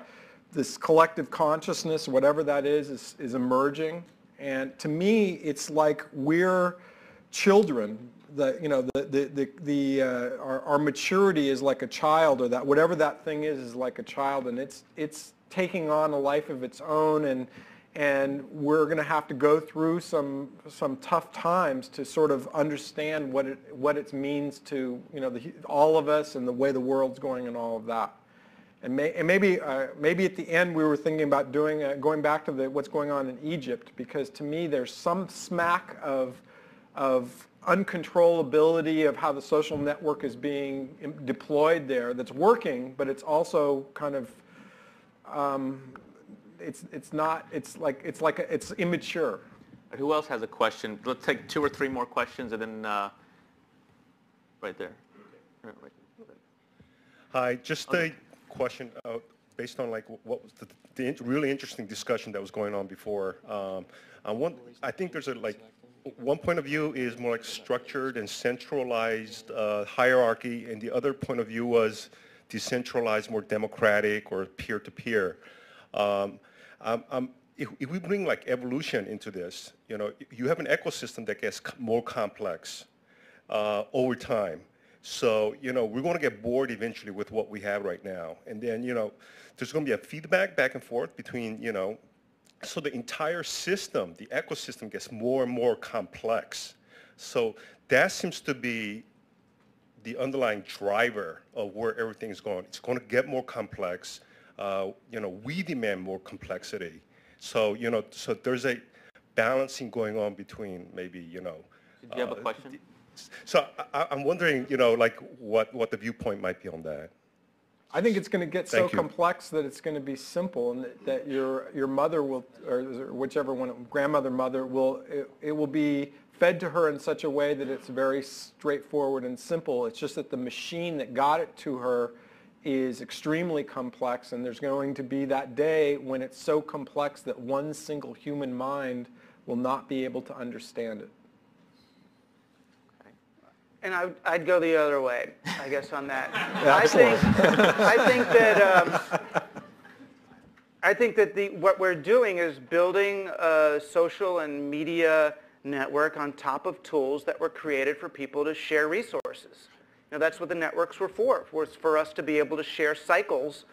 this collective consciousness, whatever that is emerging. And to me, it's like we're children. You know, our maturity is like a child, or that whatever that thing is like a child, and it's taking on a life of its own, and we're going to have to go through some tough times to sort of understand what it means to, you know, all of us and the way the world's going and all of that. And maybe at the end we were thinking about going back to what's going on in Egypt, because to me there's some smack of uncontrollability of how the social network is being deployed there that's working, but it's also kind of it's immature. Who else has a question? Let's take 2 or 3 more questions, and then right there. Right. Hi, just a question based on like what was the really interesting discussion that was going on before. I think there's one point of view is more like structured and centralized hierarchy, and the other point of view was decentralized, more democratic or peer-to-peer. If we bring like evolution into this, you know, you have an ecosystem that gets more complex over time. So, you know, we're going to get bored eventually with what we have right now. And then, you know, there's going to be a feedback back and forth between, you know, so the entire system, the ecosystem gets more and more complex. So that seems to be the underlying driver of where everything's going. It's going to get more complex. You know, we demand more complexity. So, you know, so there's a balancing going on between maybe, you know. Did you have a question? So I'm wondering, you know, like what the viewpoint might be on that. I think it's going to get so complex that it's going to be simple, and that your mother will, or whichever one, grandmother, mother, it will be fed to her in such a way that it's very straightforward and simple. It's just that the machine that got it to her is extremely complex, and there's going to be that day when it's so complex that one single human mind will not be able to understand it. And I'd go the other way, I guess, on that. Excellent. I think that what we're doing is building a social and media network on top of tools that were created for people to share resources. You know, that's what the networks were for, was for us to be able to share cycles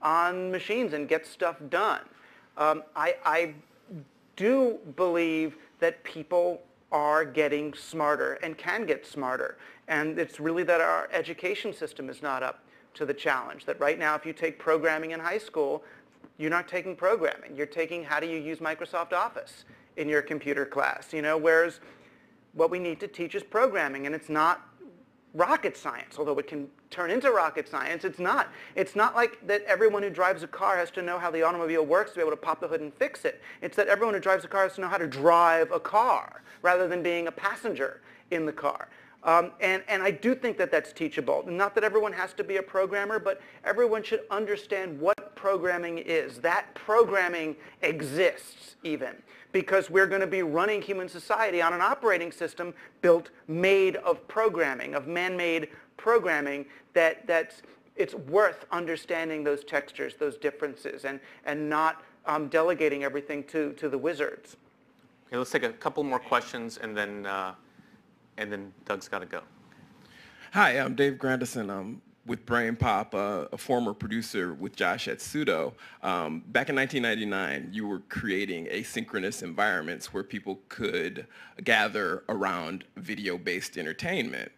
on machines and get stuff done. I do believe that people are getting smarter and can get smarter. And it's really that our education system is not up to the challenge. That right now, if you take programming in high school, you're not taking programming. You're taking how do you use Microsoft Office in your computer class. You know, whereas what we need to teach is programming, and it's not rocket science, although it can turn into rocket science. It's not. It's not like that everyone who drives a car has to know how the automobile works to be able to pop the hood and fix it. It's that everyone who drives a car has to know how to drive a car rather than being a passenger in the car. And I do think that that's teachable. Not that everyone has to be a programmer, but everyone should understand what programming is. That programming exists even, because we're going to be running human society on an operating system made of programming, of man-made programming, that's it's worth understanding those textures, those differences, and not delegating everything to the wizards. Okay, let's take a couple more questions, and then Doug's got to go. Hi, I'm Dave Grandison. with Brain Pop, a former producer with Josh at Pseudo, back in 1999, you were creating asynchronous environments where people could gather around video-based entertainment.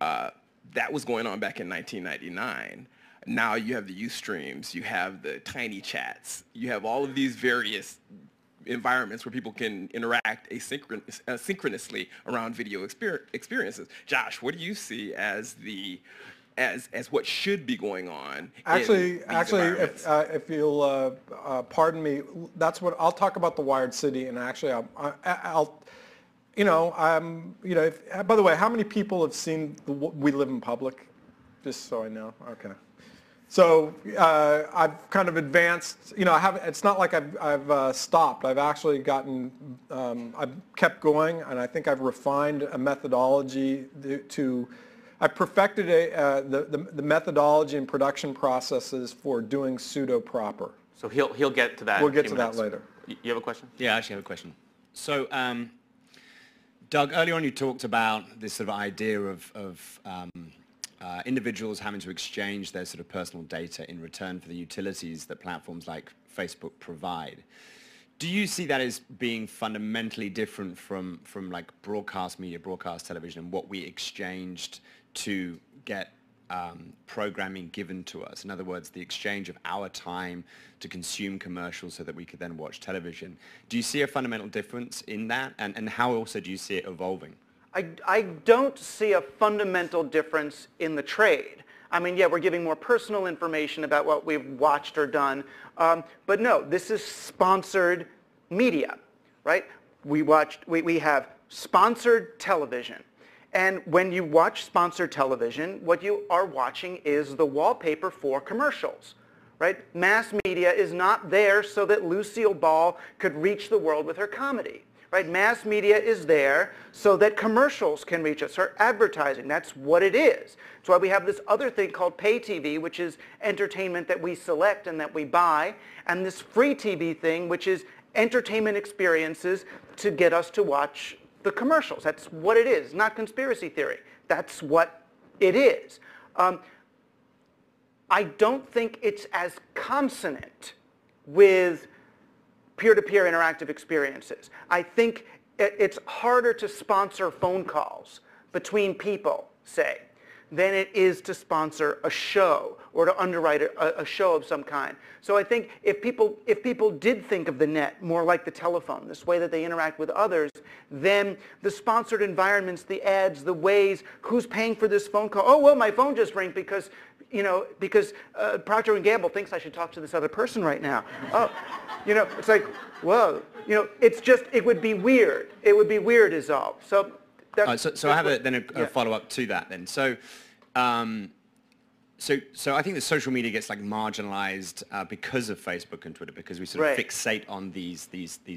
That was going on back in 1999. Now you have the Ustreams, you have the Tiny Chats, you have all of these various environments where people can interact asynchronously around video experiences. Josh, what do you see as what should be going on? Actually, if you'll pardon me, that's what I'll talk about the Wired City, and actually, I'll by the way, how many people have seen We Live in Public? Just so I know. Okay. So I've kind of advanced, it's not like I've stopped. I've actually I've kept going, and I think I've refined a methodology I've perfected the methodology and production processes for doing pseudo proper. So he'll get to that. We'll get to that later. You have a question? Yeah, I actually have a question. So, Doug, earlier on you talked about this sort of idea of individuals having to exchange their sort of personal data in return for the utilities that platforms like Facebook provide. Do you see that as being fundamentally different from like broadcast media, broadcast television, and what we exchanged to get programming given to us? In other words, the exchange of our time to consume commercials so that we could then watch television. Do you see a fundamental difference in that? And how also do you see it evolving? I don't see a fundamental difference in the trade. I mean, yeah, we're giving more personal information about what we've watched or done, but no, this is sponsored media, right? We have sponsored television. And when you watch sponsored television, what you are watching is the wallpaper for commercials, right? Mass media is not there so that Lucille Ball could reach the world with her comedy. Right? Mass media is there so that commercials can reach us, or advertising. That's what it is. That's why we have this other thing called pay TV, which is entertainment that we select and that we buy, and this free TV thing, which is entertainment experiences to get us to watch the commercials. That's what it is, not conspiracy theory. That's what it is. I don't think it's as consonant with peer-to-peer interactive experiences. I think it's harder to sponsor phone calls between people, say, than it is to sponsor a show or to underwrite a show of some kind. So I think if people did think of the net more like the telephone, this way that they interact with others, then the sponsored environments, the ads, the ways, who's paying for this phone call? Oh, well, my phone just rang because Procter & Gamble thinks I should talk to this other person right now. Oh, it's like, whoa, it's just, it would be weird. It would be weird is all. So so I have a follow-up to that then. So I think that social media gets like marginalized because of Facebook and Twitter, because we sort of fixate on these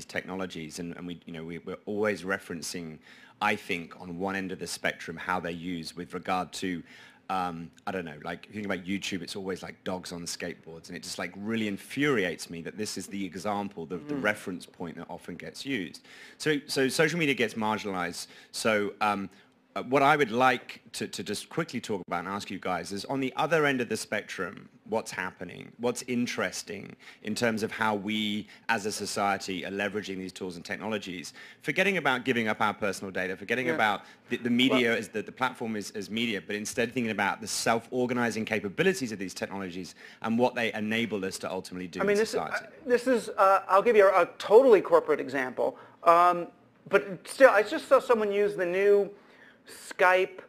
technologies, and we're always referencing, I think, on one end of the spectrum how they're used with regard to I don't know, like if you think about YouTube, it's always like dogs on skateboards, and it just like really infuriates me that this is the example, the reference point that often gets used. So social media gets marginalized. So what I would like to just quickly talk about and ask you guys is, on the other end of the spectrum, what's happening, what's interesting in terms of how we as a society are leveraging these tools and technologies, forgetting about giving up our personal data, forgetting about the media as the platform as media, but instead thinking about the self-organizing capabilities of these technologies and what they enable us to ultimately do in society. This is I'll give you a totally corporate example, but still, I just saw someone use the new Skype.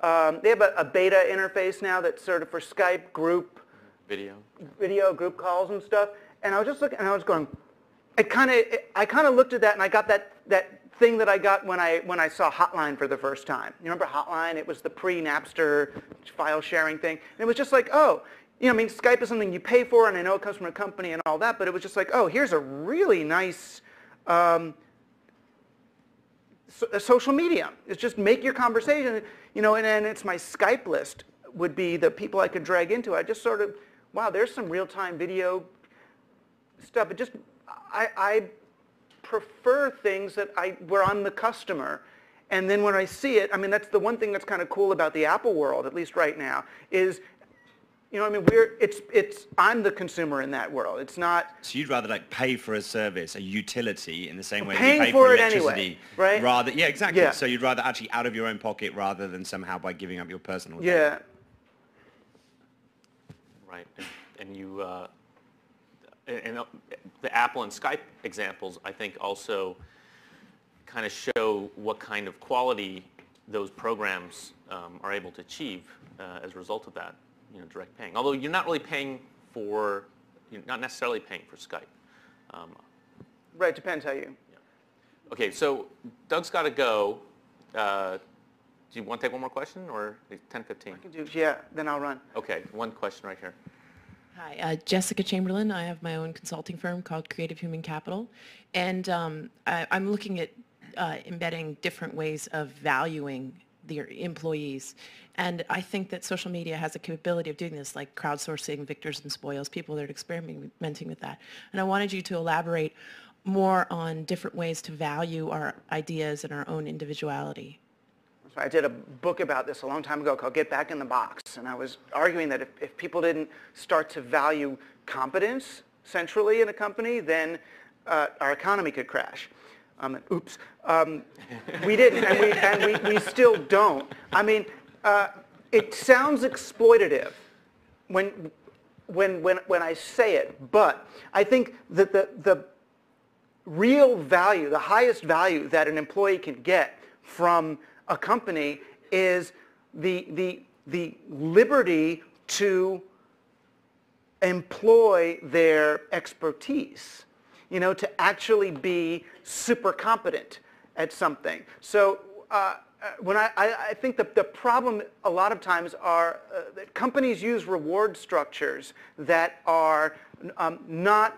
They have a beta interface now that's sort of for Skype group video group calls and stuff. And I was just looking, and I was going, I kind of looked at that, and I got that thing that I got when I saw Hotline for the first time. You remember Hotline? It was the pre-Napster file sharing thing. And it was just like, oh, I mean, Skype is something you pay for, and I know it comes from a company and all that, but it was just like, oh, here's a really nice social media. It's just make your conversation, and then it's my Skype list would be the people I could drag into. I just sort of, wow, there's some real-time video stuff. It just, I prefer things where I'm the customer, and then when I see it, I mean, that's the one thing that's kind of cool about the Apple world, at least right now, is You know what I mean? I'm the consumer in that world. It's not. So you'd rather like pay for a service, a utility, in the same way that paying you pay for for it electricity, anyway, right? Rather, yeah, exactly. Yeah. So you'd rather actually out of your own pocket rather than somehow by giving up your personal data. Yeah. Right, and you, and the Apple and Skype examples, I think, also kind of show what kind of quality those programs are able to achieve as a result of that, direct paying. Although you're not really paying for, you're not necessarily paying for Skype. Right, depends how you. Yeah. Okay, so Doug's got to go. Do you want to take one more question, or 10:15? I can do, yeah, then I'll run. Okay, one question right here. Hi, Jessica Chamberlain. I have my own consulting firm called Creative Human Capital, and I'm looking at embedding different ways of valuing their employees. And I think that social media has a capability of doing this, like crowdsourcing victors and spoils, people that are experimenting with that. And I wanted you to elaborate more on different ways to value our ideas and our own individuality. So I did a book about this a long time ago called Get Back in the Box. And I was arguing that if people didn't start to value competence centrally in a company, then our economy could crash. Oops. We didn't, and we still don't. I mean, it sounds exploitative when I say it, but I think that the real value, the highest value that an employee can get from a company is the liberty to employ their expertise, to actually be super competent at something. So when I think the problem a lot of times are that companies use reward structures that are not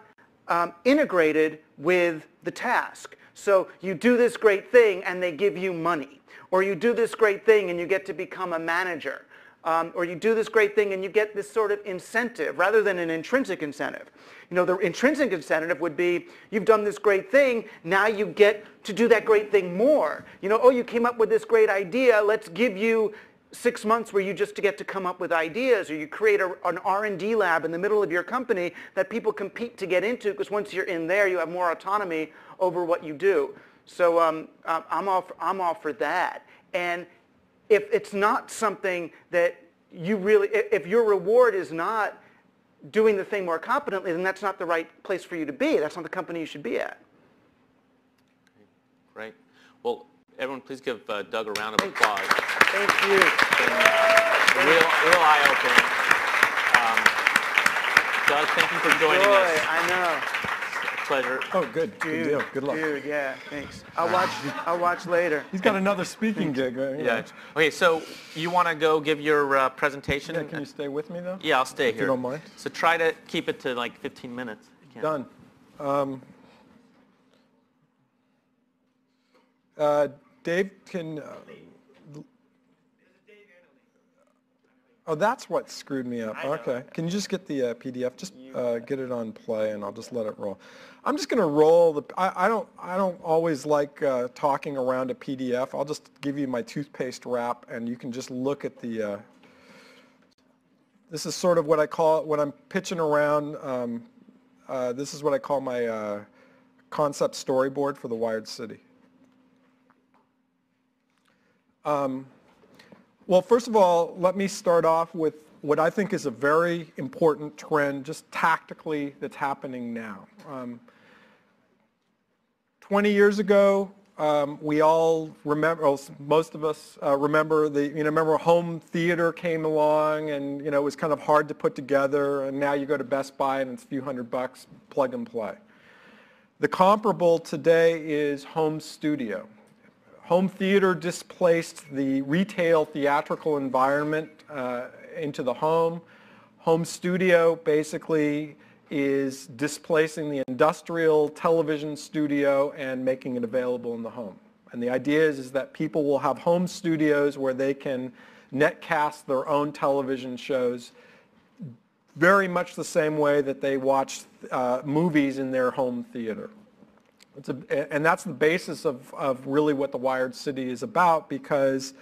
integrated with the task. So you do this great thing and they give you money. Or you do this great thing and you get to become a manager. Or you do this great thing and you get this sort of incentive rather than an intrinsic incentive. The intrinsic incentive would be, you've done this great thing, now you get to do that great thing more. Oh, you came up with this great idea, let's give you 6 months where you just get to come up with ideas, or you create an R&D lab in the middle of your company that people compete to get into, because once you're in there, you have more autonomy over what you do. So I'm all for that. And if it's not something that you really, if your reward is not doing the thing more competently, then that's not the right place for you to be. That's not the company you should be at. Great. Well, everyone, please give Doug a round of applause. Thank you. Real eye-opening. Doug, thank you for joining us. I know. Pleasure. Oh, good. Good deal. Good luck. Dude, yeah, thanks. I'll watch later. He's got another speaking gig. Yeah. Okay, so you want to go give your presentation? Yeah, can you stay with me, though? Yeah, I'll stay here. If you don't mind. So try to keep it to like 15 minutes. If you can. Done. Dave can... Oh, that's what screwed me up. Okay. Can you just get the PDF? Just get it on play, and I'll just let it roll. I'm just going to roll the. I don't always like talking around a PDF. I'll just give you my toothpaste wrap, and you can just look at the. This is sort of what I call when I'm pitching around. This is what I call my concept storyboard for the Wired City. Well, first of all, let me start off with what I think is a very important trend, just tactically, that's happening now. 20 years ago, we all remember, or most of us remember remember home theater came along, and it was kind of hard to put together, and now you go to Best Buy and it's a few $100, plug and play. The comparable today is home studio. Home theater displaced the retail theatrical environment into the home. Home studio basically is displacing the industrial television studio and making it available in the home. And the idea is that people will have home studios where they can netcast their own television shows very much the same way that they watch movies in their home theater. And that's the basis of really what the Wired City is about, because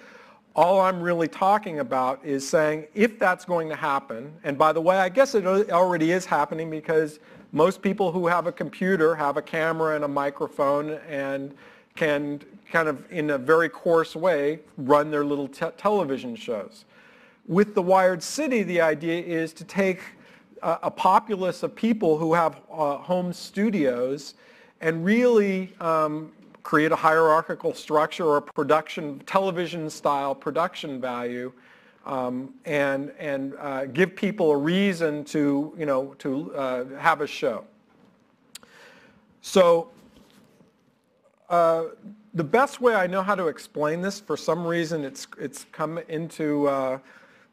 all I'm really talking about is saying if that's going to happen, and by the way, I guess it already is happening because most people who have a computer have a camera and a microphone and can kind of in a very coarse way run their little television shows. With the Wired City, the idea is to take a populace of people who have home studios and really create a hierarchical structure or a production, television-style production value, and give people a reason to, have a show. So the best way I know how to explain this, for some reason, it's come into,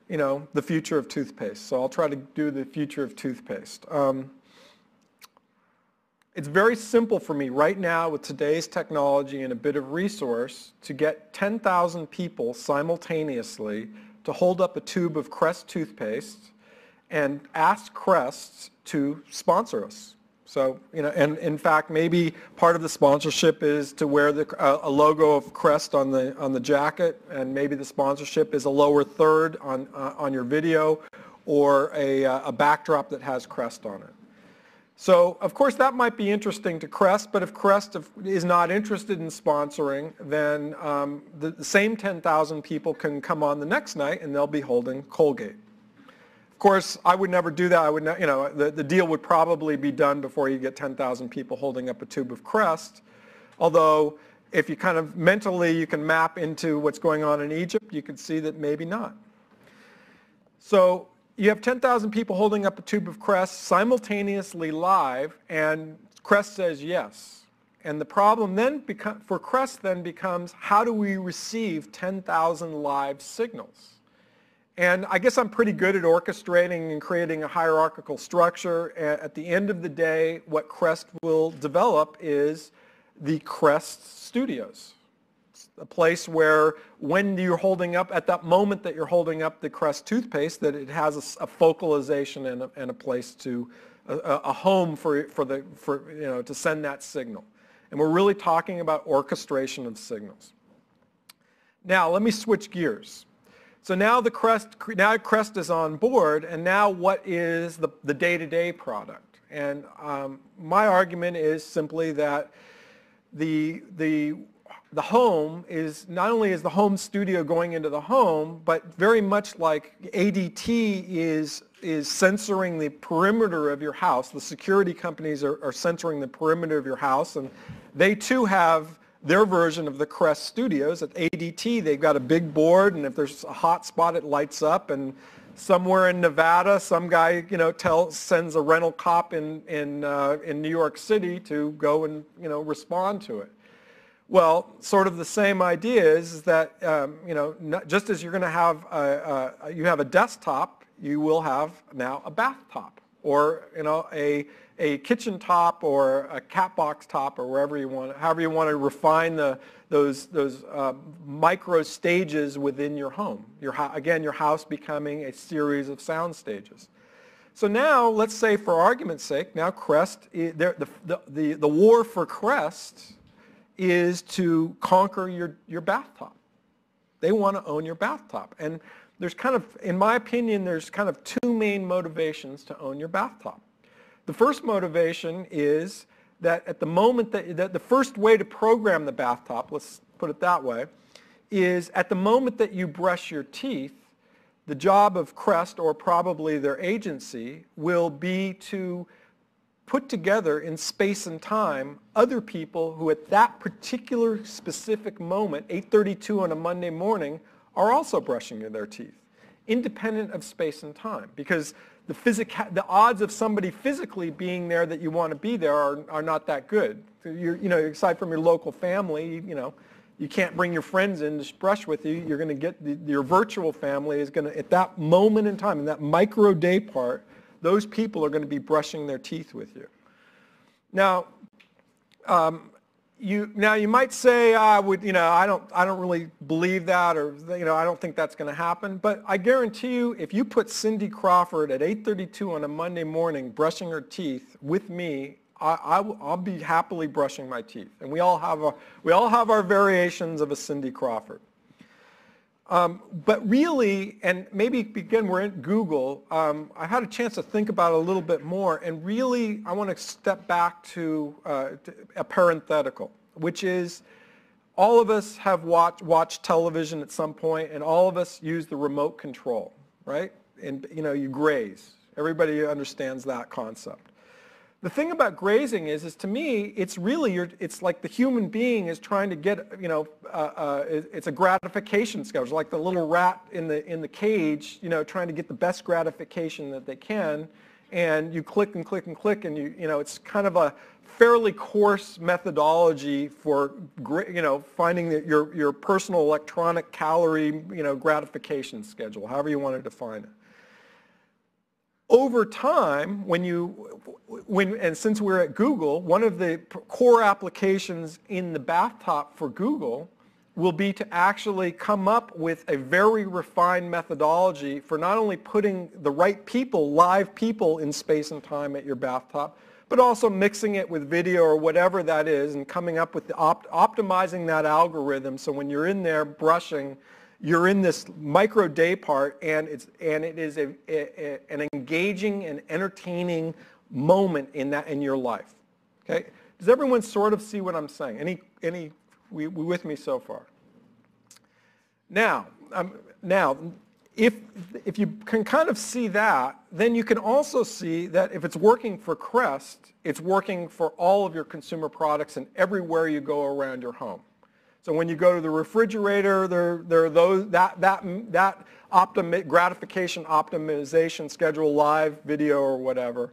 the future of toothpaste. So I'll try to do the future of toothpaste. It's very simple for me right now with today's technology and a bit of resource to get 10,000 people simultaneously to hold up a tube of Crest toothpaste and ask Crest to sponsor us. So, and in fact, maybe part of the sponsorship is to wear a logo of Crest on the jacket, and maybe the sponsorship is a lower third on your video, or a backdrop that has Crest on it. So, of course, that might be interesting to Crest, but if Crest is not interested in sponsoring, then the same 10,000 people can come on the next night and they'll be holding Colgate. Of course, I would never do that. I would, the deal would probably be done before you get 10,000 people holding up a tube of Crest. Although, if you kind of mentally you can map into what's going on in Egypt, you can see that maybe not. So you have 10,000 people holding up a tube of Crest simultaneously live, and Crest says yes. And the problem then for Crest then becomes, how do we receive 10,000 live signals? And I guess I'm pretty good at orchestrating and creating a hierarchical structure. At the end of the day, what Crest will develop is the Crest Studios. A place where when you're holding up, at that moment that you're holding up the Crest toothpaste, that it has a focalization and a place to, a home to send that signal. And we're really talking about orchestration of signals. Now let me switch gears. So now Crest is on board, and now what is the day-to-day product? And my argument is simply that the home is, not only is the home studio going into the home, but very much like ADT is censoring the perimeter of your house. The security companies are censoring the perimeter of your house, and they too have their version of the Crest Studios. At ADT, they've got a big board, and if there's a hot spot, it lights up, and somewhere in Nevada, some guy, sends a rental cop in New York City to go and, respond to it. Well, sort of the same idea is that, just as you're going to have you have a desktop, you will have now a bathtop, or a kitchen top, or a cat box top, or however you want to refine those micro stages within your home. Again, your house becoming a series of sound stages. So now, let's say, for argument's sake, now Crest, the war for Crest is to conquer your bathtop. They want to own your bathtop. And there's kind of, in my opinion, there's kind of two main motivations to own your bathtop. The first motivation is that at the moment that the first way to program the bathtop, let's put it that way, is at the moment that you brush your teeth, the job of Crest, or probably their agency, will be to put together in space and time other people who at that particular specific moment, 8:32 on a Monday morning, are also brushing their teeth, independent of space and time. Because the odds of somebody physically being there that you want to be there are not that good. Aside from your local family, you can't bring your friends in to brush with you. You're going to get your virtual family is going to, at that moment in time, in that micro day part, those people are going to be brushing their teeth with you. Now, you might say, I don't really believe that, or I don't think that's going to happen. But I guarantee you, if you put Cindy Crawford at 8:32 on a Monday morning brushing her teeth with me, I'll be happily brushing my teeth. And we all have our variations of a Cindy Crawford. But really, and maybe again we're at Google, I had a chance to think about it a little bit more, and really I want to step back to a parenthetical, which is all of us have watched television at some point, and all of us use the remote control, right? And you graze. Everybody understands that concept. The thing about grazing is to me, it's really, it's like the human being is trying to get, it's a gratification schedule, like the little rat in the cage, trying to get the best gratification that they can, and you click and click and click, and it's kind of a fairly coarse methodology for, finding your personal electronic calorie, gratification schedule, however you want to define it. Over time, and since we're at Google, one of the core applications in the bathtub for Google will be to actually come up with a very refined methodology for not only putting the right people, live people in space and time at your bathtub, but also mixing it with video or whatever that is and coming up with optimizing that algorithm so when you're in there brushing, you're in this micro day part, and it is an engaging and entertaining moment in your life. Okay, does everyone sort of see what I'm saying? We with me so far? Now, if you can kind of see that, then you can also see that if it's working for Crest, it's working for all of your consumer products and everywhere you go around your home. So when you go to the refrigerator, there are those that gratification optimization schedule, live video or whatever.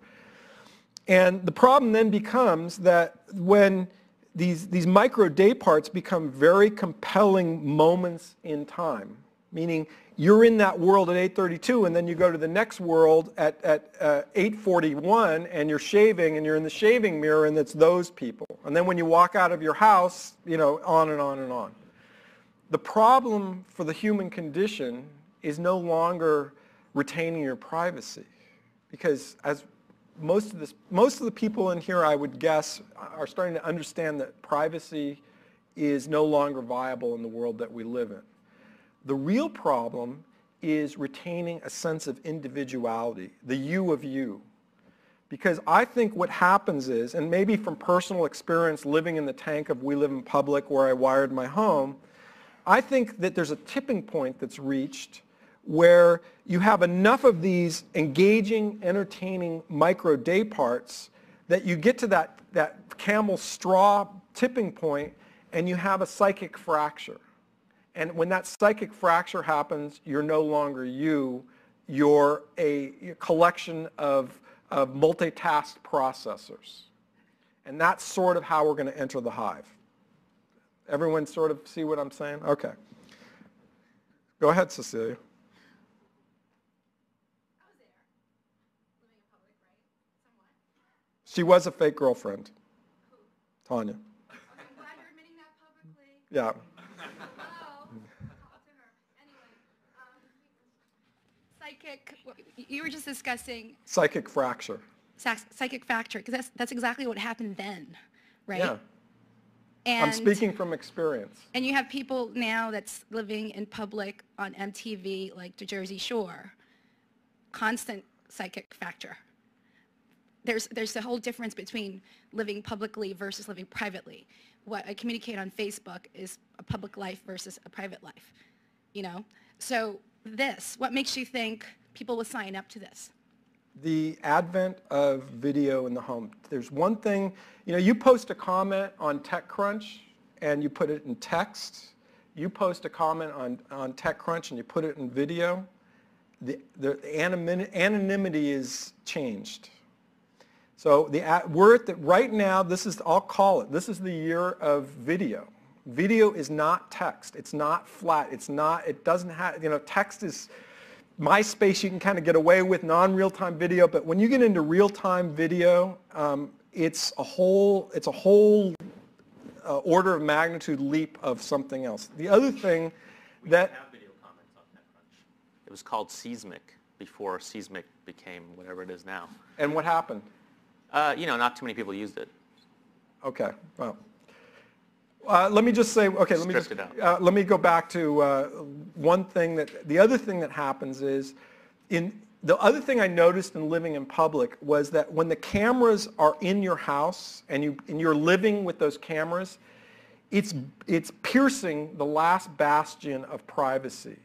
And the problem then becomes that when these micro day parts become very compelling moments in time, meaning you're in that world at 8:32 and then you go to the next world at 8:41 and you're shaving and you're in the shaving mirror and it's those people. And then when you walk out of your house, on and on and on. The problem for the human condition is no longer retaining your privacy, because as most of the people in here, I would guess, are starting to understand that privacy is no longer viable in the world that we live in. The real problem is retaining a sense of individuality, the you of you. Because I think what happens is, and maybe from personal experience living in the tank of We Live in Public where I wired my home, I think that there's a tipping point that's reached where you have enough of these engaging, entertaining micro day parts that you get to that camel straw tipping point and you have a psychic fracture. And when that psychic fracture happens, you're no longer you, you're a collection of multitask processors. And that's sort of how we're going to enter the hive. Everyone sort of see what I'm saying? Okay. Go ahead, Cecilia. She was a fake girlfriend. Tanya. I'm glad you're admitting that publicly. Yeah. Psychic, you were just discussing psychic fracture. Psychic fracture, because that's exactly what happened then, right? Yeah. And, I'm speaking from experience. And you have people now that's living in public on MTV, like the Jersey Shore. Constant psychic fracture. There's a whole difference between living publicly versus living privately. What I communicate on Facebook is a public life versus a private life, So what makes you think people will sign up to this? The advent of video in the home. There's one thing, you post a comment on TechCrunch and you put it in text. You post a comment on TechCrunch and you put it in video. The anonymity is changed. So right now, I'll call it, this is the year of video. Video is not text. It's not flat. It doesn't have, text is, MySpace you can kind of get away with non-real-time video, but when you get into real-time video, it's a whole order of magnitude leap of something else. The other thing that... have video comments on TechCrunch. It was called Seismic before Seismic became whatever it is now. And what happened? Not too many people used it. Okay, well. Let me just say, okay, let me go back to one thing the other thing that happens is, the other thing I noticed in living in public was that when the cameras are in your house and you're living with those cameras, it's piercing the last bastion of privacy.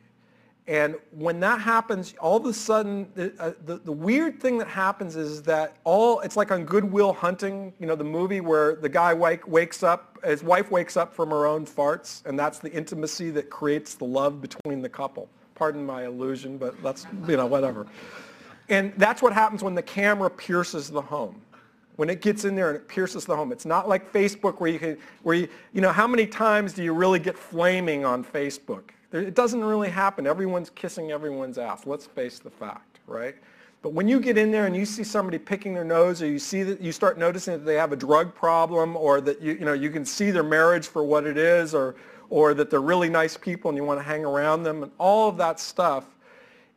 And when that happens, all of a sudden, the weird thing that happens is that it's like on Good Will Hunting, you know, the movie where the guy wakes up, his wife wakes up from her own farts, and that's the intimacy that creates the love between the couple. Pardon my illusion, but that's, you know, whatever. And that's what happens when the camera pierces the home. When it gets in there and it pierces the home. It's not like Facebook where you know, how many times do you really get flaming on Facebook? It doesn't really happen. Everyone's kissing everyone's ass. Let's face the fact, right? But when you get in there and you see somebody picking their nose, or you see that you start noticing that they have a drug problem, or that you know you can see their marriage for what it is, or that they're really nice people and you want to hang around them, and all of that stuff.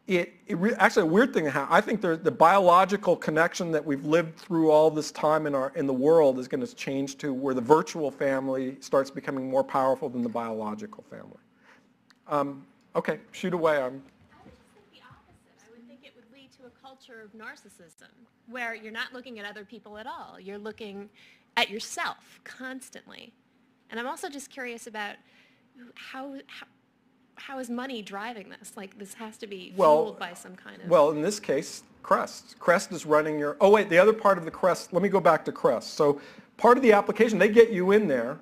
Actually, a weird thing. I think the biological connection that we've lived through all this time in the world is going to change to where the virtual family starts becoming more powerful than the biological family. Okay, shoot away. I would think the opposite. I would think it would lead to a culture of narcissism, where you're not looking at other people at all. You're looking at yourself constantly. And I'm also just curious about how is money driving this? Like, this has to be fueled by some kind of... Well, in this case, Crest. Crest is running your... Oh, wait, the other part of the Crest... Let me go back to Crest. So part of the application, they get you in there.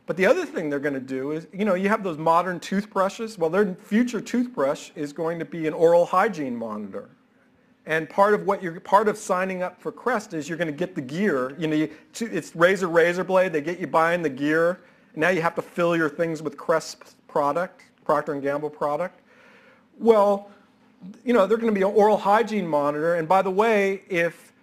But the other thing they're going to do is, you know, you have those modern toothbrushes. Well, their future toothbrush is going to be an oral hygiene monitor. And part of signing up for Crest is you're going to get the gear. You know, it's razor blade. They get you buying the gear. And now you have to fill your things with Crest product, Procter & Gamble product. Well, you know, they're going to be an oral hygiene monitor. And by the way, if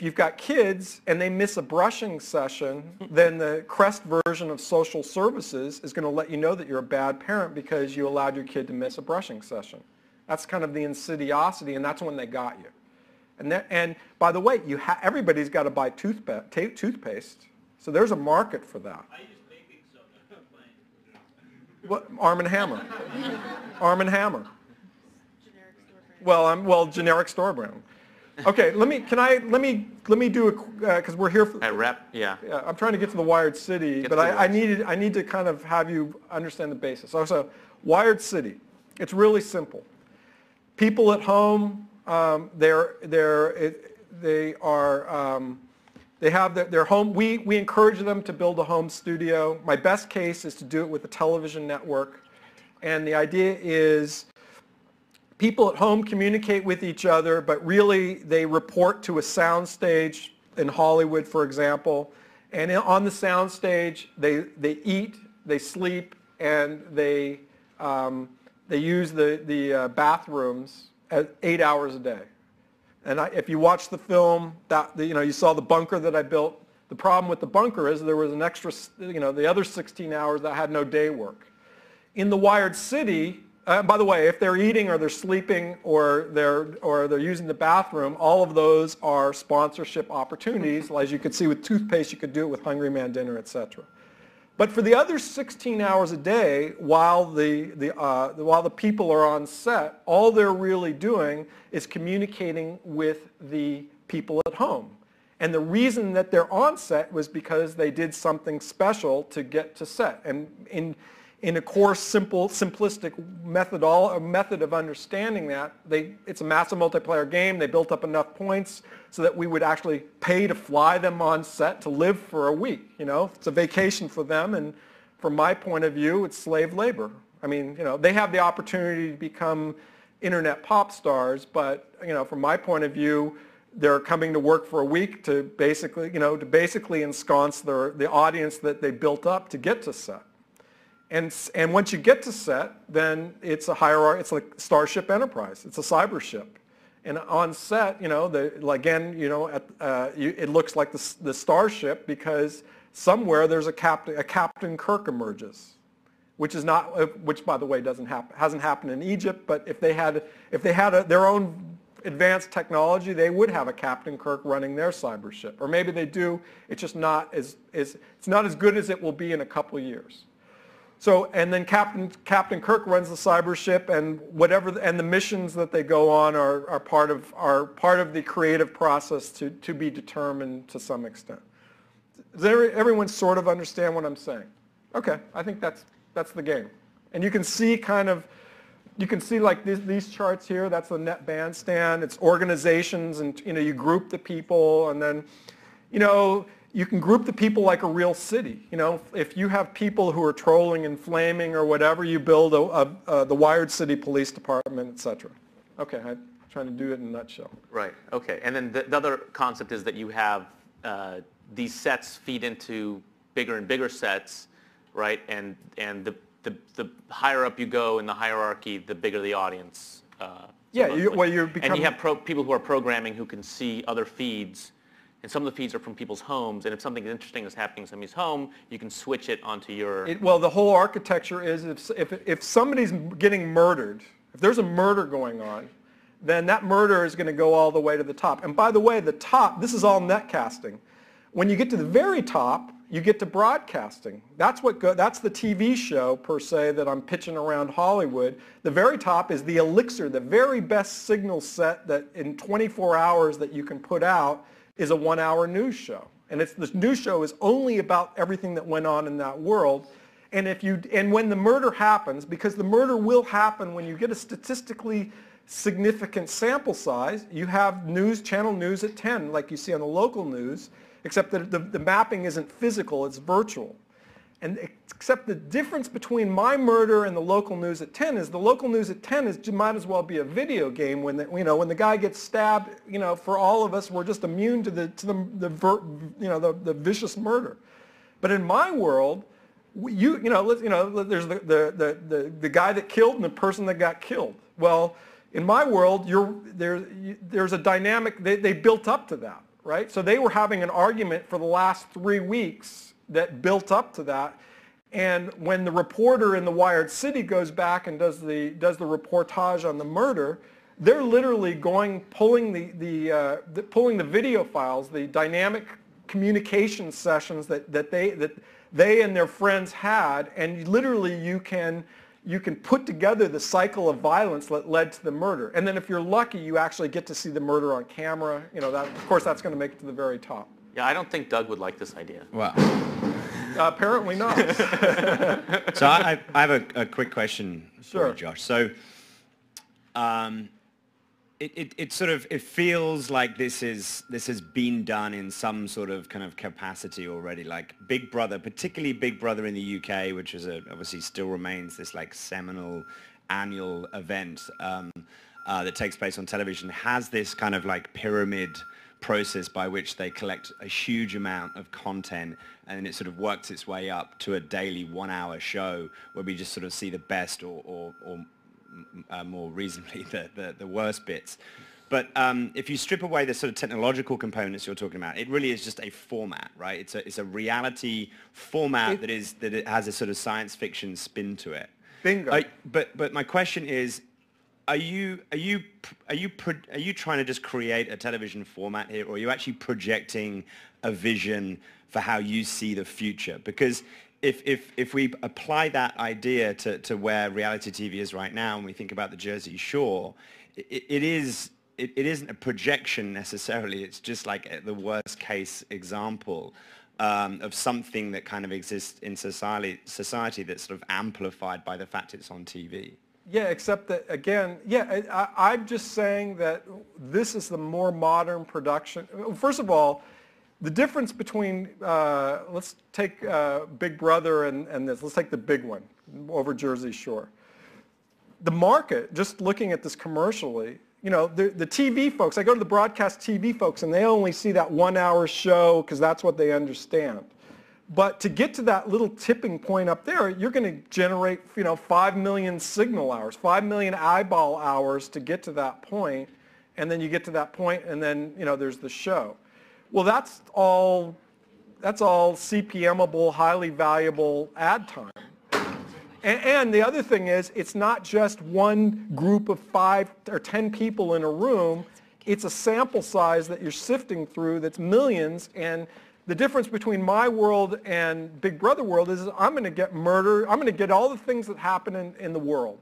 you've got kids and they miss a brushing session, then the Crest version of social services is going to let you know that you're a bad parent because you allowed your kid to miss a brushing session. That's kind of the insidiosity, and that's when they got you. And by the way, everybody's got to buy toothpaste, so there's a market for that. I use baking soda. What? Arm & Hammer. Arm & Hammer. Generic store brand. Well, generic store brand. Okay, let me do a, because we're here for... Yeah, I'm trying to get to the Wired City, but I need to kind of have you understand the basis. So Wired City, it's really simple. People at home, they have their home. We encourage them to build a home studio. My best case is to do it with a television network, and the idea is people at home communicate with each other, but really they report to a soundstage in Hollywood, for example. And on the soundstage, they eat, they sleep, and they use the bathrooms 8 hours a day. And if you watch the film, you saw the bunker that I built. The problem with the bunker is there was an extra, the other 16 hours that had no day work. In the Wired City, by the way, if they're eating or they're sleeping or they're using the bathroom, all of those are sponsorship opportunities. As you could see with toothpaste, you could do it with Hungry Man Dinner, etc. But for the other 16 hours a day, while the people are on set, all they're really doing is communicating with the people at home. And the reason that they're on set was because they did something special to get to set. And in a coarse, simplistic method of understanding that, it's a massive multiplayer game. They built up enough points so that we would actually pay to fly them on set to live for a week. It's a vacation for them, and from my point of view, it's slave labor. I mean, they have the opportunity to become internet pop stars, but from my point of view, they're coming to work for a week to basically ensconce the audience that they built up to get to set. And once you get to set, then it's a hierarchy. It's like Starship Enterprise. It's a cyber ship. And on set, it looks like the starship because somewhere there's a Captain Kirk emerges, which by the way hasn't happened in Egypt. But if they had their own advanced technology, they would have a Captain Kirk running their cyber ship. Or maybe they do, it's just not it's not as good as it will be in a couple of years. So, and then Captain Kirk runs the cyber ship, and and the missions that they go on are part of the creative process to be determined to some extent. Does everyone sort of understand what I'm saying? Okay, I think that's the game. And you can see like these charts here. That's the net bandstand. It's organizations, and you group the people, and then you can group the people like a real city. If you have people who are trolling and flaming or whatever, you build the Wired City Police Department, etc. Okay, I'm trying to do it in a nutshell. Right. Okay. And then the other concept is that you have these sets feed into bigger and bigger sets, right? And the higher up you go in the hierarchy, the bigger the audience. Yeah. You're becoming. And you have people who are programming who can see other feeds. And some of the feeds are from people's homes, and if something interesting is happening in somebody's home, you can switch it onto your... Well, the whole architecture is if somebody's getting murdered, if there's a murder going on, then that murder is going to go all the way to the top. And by the way, the top, this is all netcasting. When you get to the very top, you get to broadcasting. That's the TV show, per se, that I'm pitching around Hollywood. The very top is the elixir, the very best signal set that in 24 hours that you can put out is a 1-hour news show. And the news show is only about everything that went on in that world. And when the murder happens, because the murder will happen when you get a statistically significant sample size, you have channel news at 10, like you see on the local news, except that the mapping isn't physical, it's virtual. And except the difference between my murder and the local news at 10 is the local news at 10 might as well be a video game when the guy gets stabbed. For all of us, we're just immune to the vicious murder. But in my world, there's the guy that killed and the person that got killed. Well, in my world, there's a dynamic. They built up to that, right? So they were having an argument for the last 3 weeks that built up to that. And when the reporter in the Wired City goes back and does the reportage on the murder, they're literally pulling the video files, the dynamic communication sessions that they and their friends had, and literally you can put together the cycle of violence that led to the murder. And then if you're lucky, you actually get to see the murder on camera. Of course, that's going to make it to the very top. Yeah, I don't think Doug would like this idea. Wow. Apparently not. So I have a quick question for you, Josh. So it feels like this has been done in some sort of kind of capacity already. Like Big Brother, particularly Big Brother in the UK, which is obviously still remains this like seminal annual event that takes place on television, has this kind of like pyramid process by which they collect a huge amount of content, and then it sort of works its way up to a daily 1-hour show where we just sort of see the best or more reasonably the worst bits. But if you strip away the sort of technological components you're talking about, it really is just a format, right? It's a reality format that it has a sort of science fiction spin to it. Bingo. But my question is, are you trying to just create a television format here, or are you actually projecting a vision for how you see the future? Because if we apply that idea to where reality TV is right now, and we think about the Jersey Shore, it isn't a projection necessarily. It's just like the worst case example of something that kind of exists in society that's sort of amplified by the fact it's on TV. Yeah, except that, again, I'm just saying that this is the more modern production. First of all, the difference between, let's take Big Brother and this. Let's take the big one over Jersey Shore. The market, just looking at this commercially, the TV folks, I go to the broadcast TV folks, and they only see that 1-hour show because that's what they understand. But to get to that little tipping point up there, you're going to generate, 5 million signal hours, 5 million eyeball hours to get to that point, and then you get to that point, and then there's the show. Well, that's all CPMable, highly valuable ad time. And the other thing is, it's not just one group of 5 or 10 people in a room. It's a sample size that you're sifting through that's millions. And the difference between my world and Big Brother world is I'm going to get murder. I'm going to get all the things that happen in the world.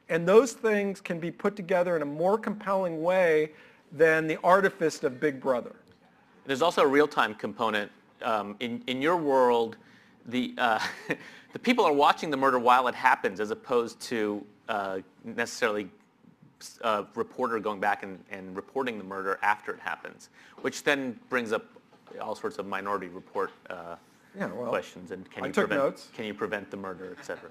And those things can be put together in a more compelling way than the artifice of Big Brother. There's also a real-time component. In your world, the the people are watching the murder while it happens, as opposed to necessarily a reporter going back and reporting the murder after it happens, which then brings up all sorts of Minority Report questions. And can you prevent the murder, et cetera?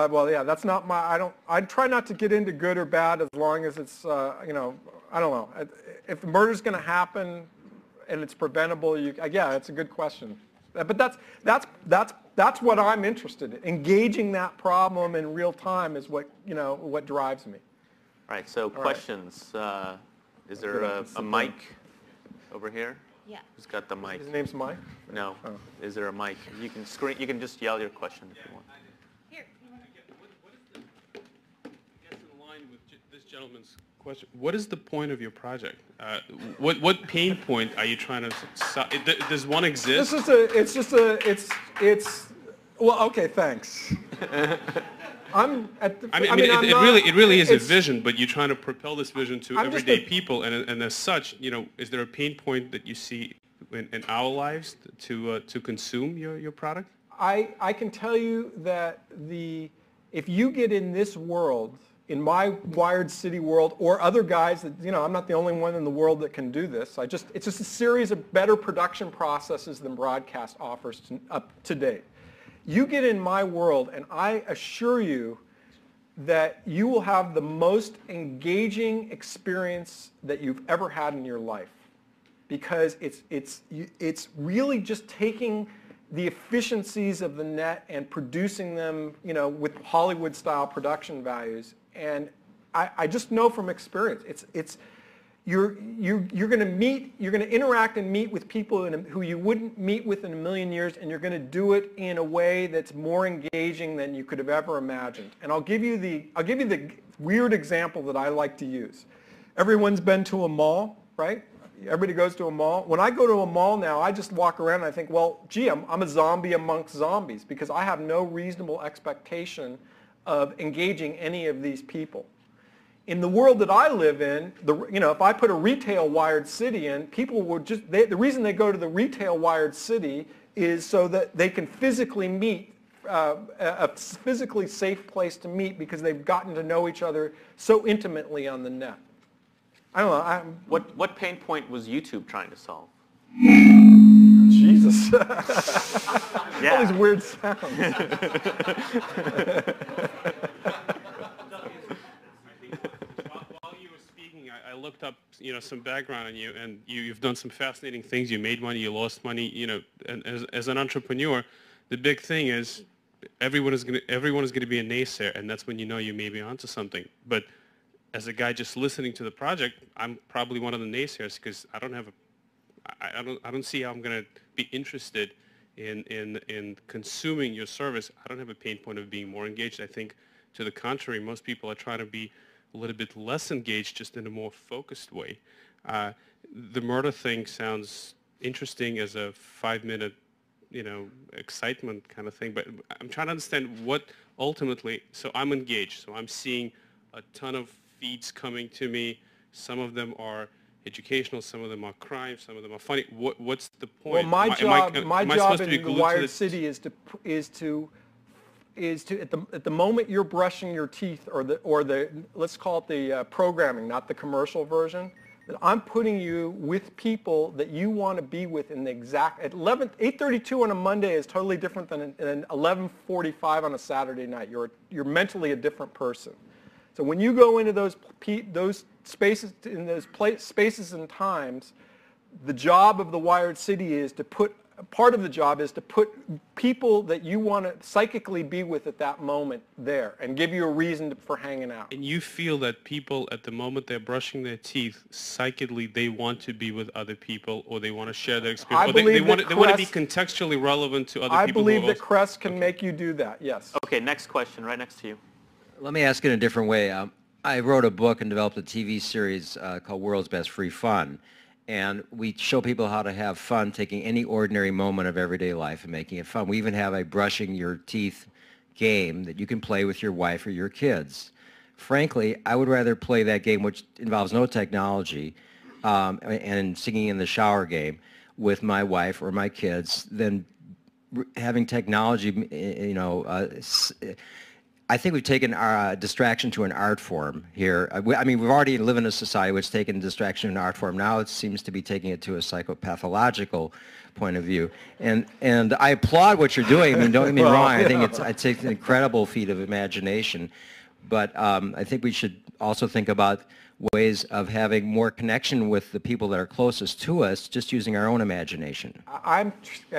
Well, yeah, that's not my. I try not to get into good or bad as long as it's you know, I don't know. If the murder's going to happen and it's preventable, yeah, it's a good question. But that's what I'm interested in. Engaging that problem in real time is what drives me. All right. So questions. Is there a mic over here? Yeah. Who's got the mic? His name's Mike? No. Oh. Is there a mic? You can screen. You can just yell your question if you want. Here. What is the, I guess in line with this gentleman's question, what is the point of your project? What pain point are you trying to solve? Does one exist? It's well, okay, thanks. It really is a vision, but you're trying to propel this vision to everyday people, and as such, is there a pain point that you see in our lives to consume your product? I can tell you that if you get in this world, in my Wired City world, or other guys that, I'm not the only one in the world that can do this. It's just a series of better production processes than broadcast offers up to date. You get in my world, and I assure you that you will have the most engaging experience that you've ever had in your life, because it's really just taking the efficiencies of the net and producing them, with Hollywood-style production values. And I just know from experience, you're going to interact and meet with people who you wouldn't meet with in a million years, and you're going to do it in a way that's more engaging than you could have ever imagined. And I'll give you the weird example that I like to use. Everyone's been to a mall, right? Everybody goes to a mall. When I go to a mall now, I just walk around and I think, well, gee, I'm a zombie amongst zombies, because I have no reasonable expectation of engaging any of these people. In the world that I live in, if I put a retail Wired City in, people would the reason they go to the retail Wired City is so that they can physically meet, a physically safe place to meet, because they've gotten to know each other so intimately on the net. I don't know. What pain point was YouTube trying to solve? Jesus. Yeah. All these weird sounds. While you were speaking, I looked up, some background on you, and you've done some fascinating things. You made money, you lost money, and as an entrepreneur, the big thing is everyone is going to be a naysayer, and that's when you may be onto something. But as a guy just listening to the project, I'm probably one of the naysayers, because I don't see how I'm going to be interested in consuming your service. I don't have a pain point of being more engaged. I think, to the contrary, most people are trying to be a little bit less engaged, just in a more focused way. The murder thing sounds interesting as a 5-minute, excitement kind of thing, but I'm trying to understand what ultimately, so I'm engaged, so I'm seeing a ton of feeds coming to me. Some of them are educational, some of them are crime, some of them are funny. What's the point? Well, my job in the Wired City is to at the moment you're brushing your teeth, or the let's call it the programming, not the commercial version, that I'm putting you with people that you want to be with in the exact, at 8:32 on a Monday is totally different than 11:45 on a Saturday night. You're mentally a different person. So when you go into those spaces, in those spaces and times, the job of the Wired City is to put part of the job is to put people that you want to psychically be with at that moment there and give you a reason for hanging out. And you feel that people at the moment they're brushing their teeth, psychically they want to be with other people, or they want to share their experience, or they want to be contextually relevant to other people. I believe that Crest can make you do that, yes. Okay, next question, right next to you. Let me ask it in a different way. I wrote a book and developed a TV series called World's Best Free Fun. And we show people how to have fun taking any ordinary moment of everyday life and making it fun. We even have a brushing your teeth game that you can play with your wife or your kids. Frankly, I would rather play that game, which involves no technology, and singing in the shower game with my wife or my kids than having technology, you know, I think we've taken our distraction to an art form here. I mean, we've already lived in a society which has taken distraction to an art form. Now it seems to be taking it to a psychopathological point of view. And I applaud what you're doing. I mean, don't get me wrong. I think it's an incredible feat of imagination. But I think we should also think about ways of having more connection with the people that are closest to us, just using our own imagination. I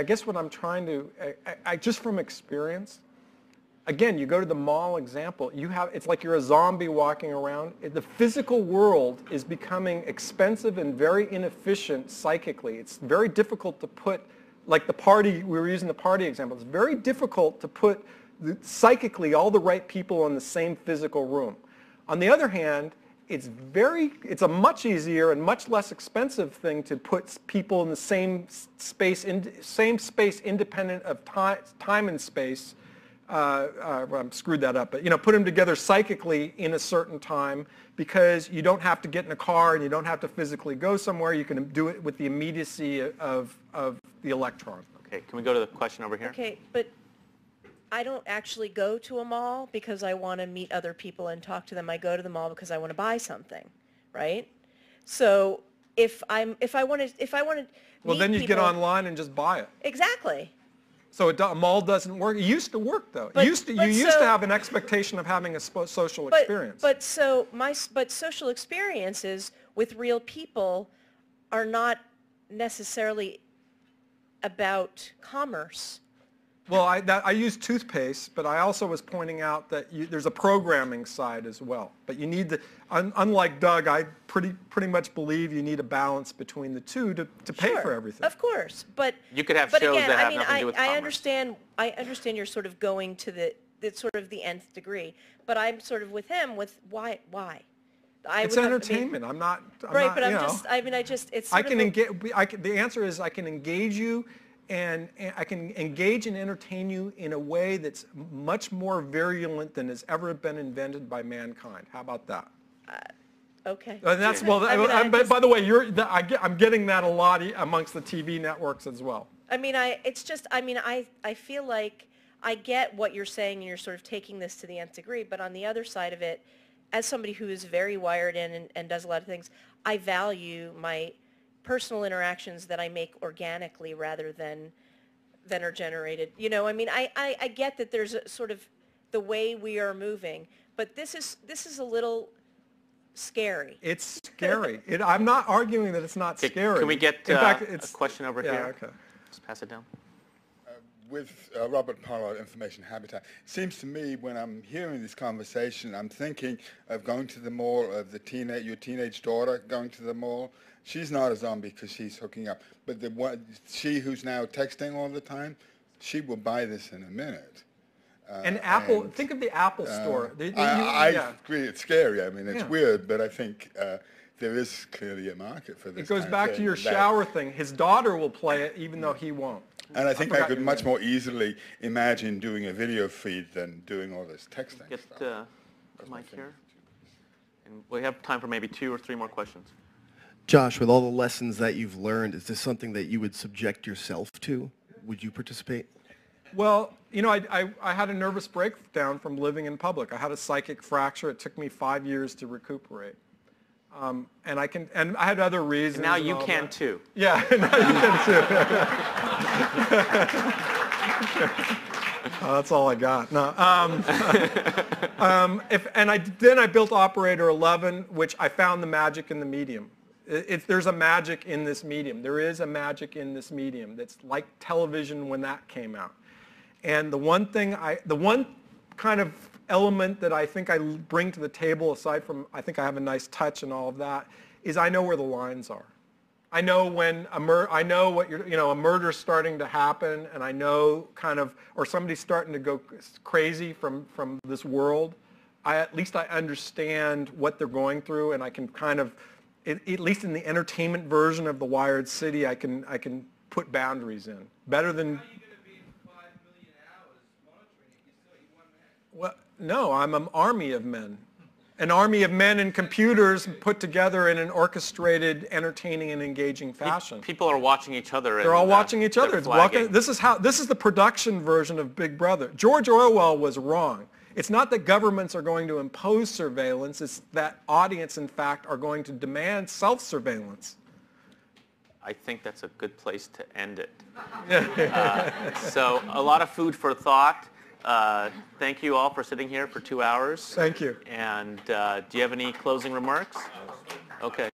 guess what I'm trying to, just from experience, again, you go to the mall example, it's like you're a zombie walking around. The physical world is becoming expensive and very inefficient psychically. It's very difficult to put, like the party, we were using the party example, it's very difficult to put psychically all the right people in the same physical room. On the other hand, it's a much easier and much less expensive thing to put people in the same space independent of time and space. I screwed that up, but put them together psychically in a certain time, because you don't have to get in a car and you don't have to physically go somewhere. You can do it with the immediacy of the electron. Okay, can we go to the question over here? Okay, but I don't actually go to a mall because I want to meet other people and talk to them. I go to the mall because I want to buy something, right? So if I want to well, then you get online and just buy it. Exactly. So a mall doesn't work. It used to work, though. You used to have an expectation of having a social experience. But social experiences with real people are not necessarily about commerce. Well, I use toothpaste, but I also was pointing out that there's a programming side as well. But you need unlike Doug, I pretty much believe you need a balance between the two to pay for everything. Of course, but you could have shows again, that have nothing to do with commerce. I understand you're sort of going to the nth degree, but I'm sort of with him with why. It's entertainment. I'm not. Right, but it's. The answer is I can engage you. And I can engage and entertain you in a way that's much more virulent than has ever been invented by mankind. How about that? Okay. And that's by the way, I'm getting that a lot amongst the TV networks as well. I mean, I feel like I get what you're saying, and you're sort of taking this to the nth degree. But on the other side of it, as somebody who is very wired in and does a lot of things, I value my personal interactions that I make organically rather than are generated. I mean, I get that there's a sort of the way we are moving, but this is a little scary. It's scary. I'm not arguing that it's not scary. Can we get a question over here? Okay. Just pass it down. With Robert Pollard, Information Habitat, it seems to me when I'm hearing this conversation, I'm thinking of going to the mall, of your teenage daughter going to the mall. She's not a zombie because she's hooking up, but she who's now texting all the time, she will buy this in a minute. And Apple, think of the Apple Store. I agree, it's scary. I mean, it's weird, but I think there is clearly a market for this. It goes back to your shower thing. His daughter will play it even though he won't. And I think I could much more easily imagine doing a video feed than doing all this texting. Get the mic here. And we have time for maybe 2 or 3 more questions. Josh, with all the lessons that you've learned, is this something that you would subject yourself to? Would you participate? Well, I had a nervous breakdown from living in public. I had a psychic fracture. It took me 5 years to recuperate. And I had other reasons. And now you can too. Yeah, now you can too. That's all I got. No. Then I built Operator 11, which I found the magic in the medium. There's a magic in this medium. There is a magic in this medium that's like television when that came out. And the one kind of element that I think I bring to the table, aside from I think I have a nice touch and all of that, is I know where the lines are. I know when a murder's starting to happen, and I know or somebody's starting to go crazy from this world. At least I understand what they're going through, and I can at least in the entertainment version of the Wired City, I can put boundaries in. Better than. Well, no, I'm an army of men. An army of men and computers put together in an orchestrated, entertaining, and engaging fashion. People are watching each other. They're all watching each other. This is the production version of Big Brother. George Orwell was wrong. It's not that governments are going to impose surveillance. It's that audience, in fact, are going to demand self-surveillance. I think that's a good place to end it. So a lot of food for thought. Thank you all for sitting here for 2 hours. Thank you. And do you have any closing remarks? Okay.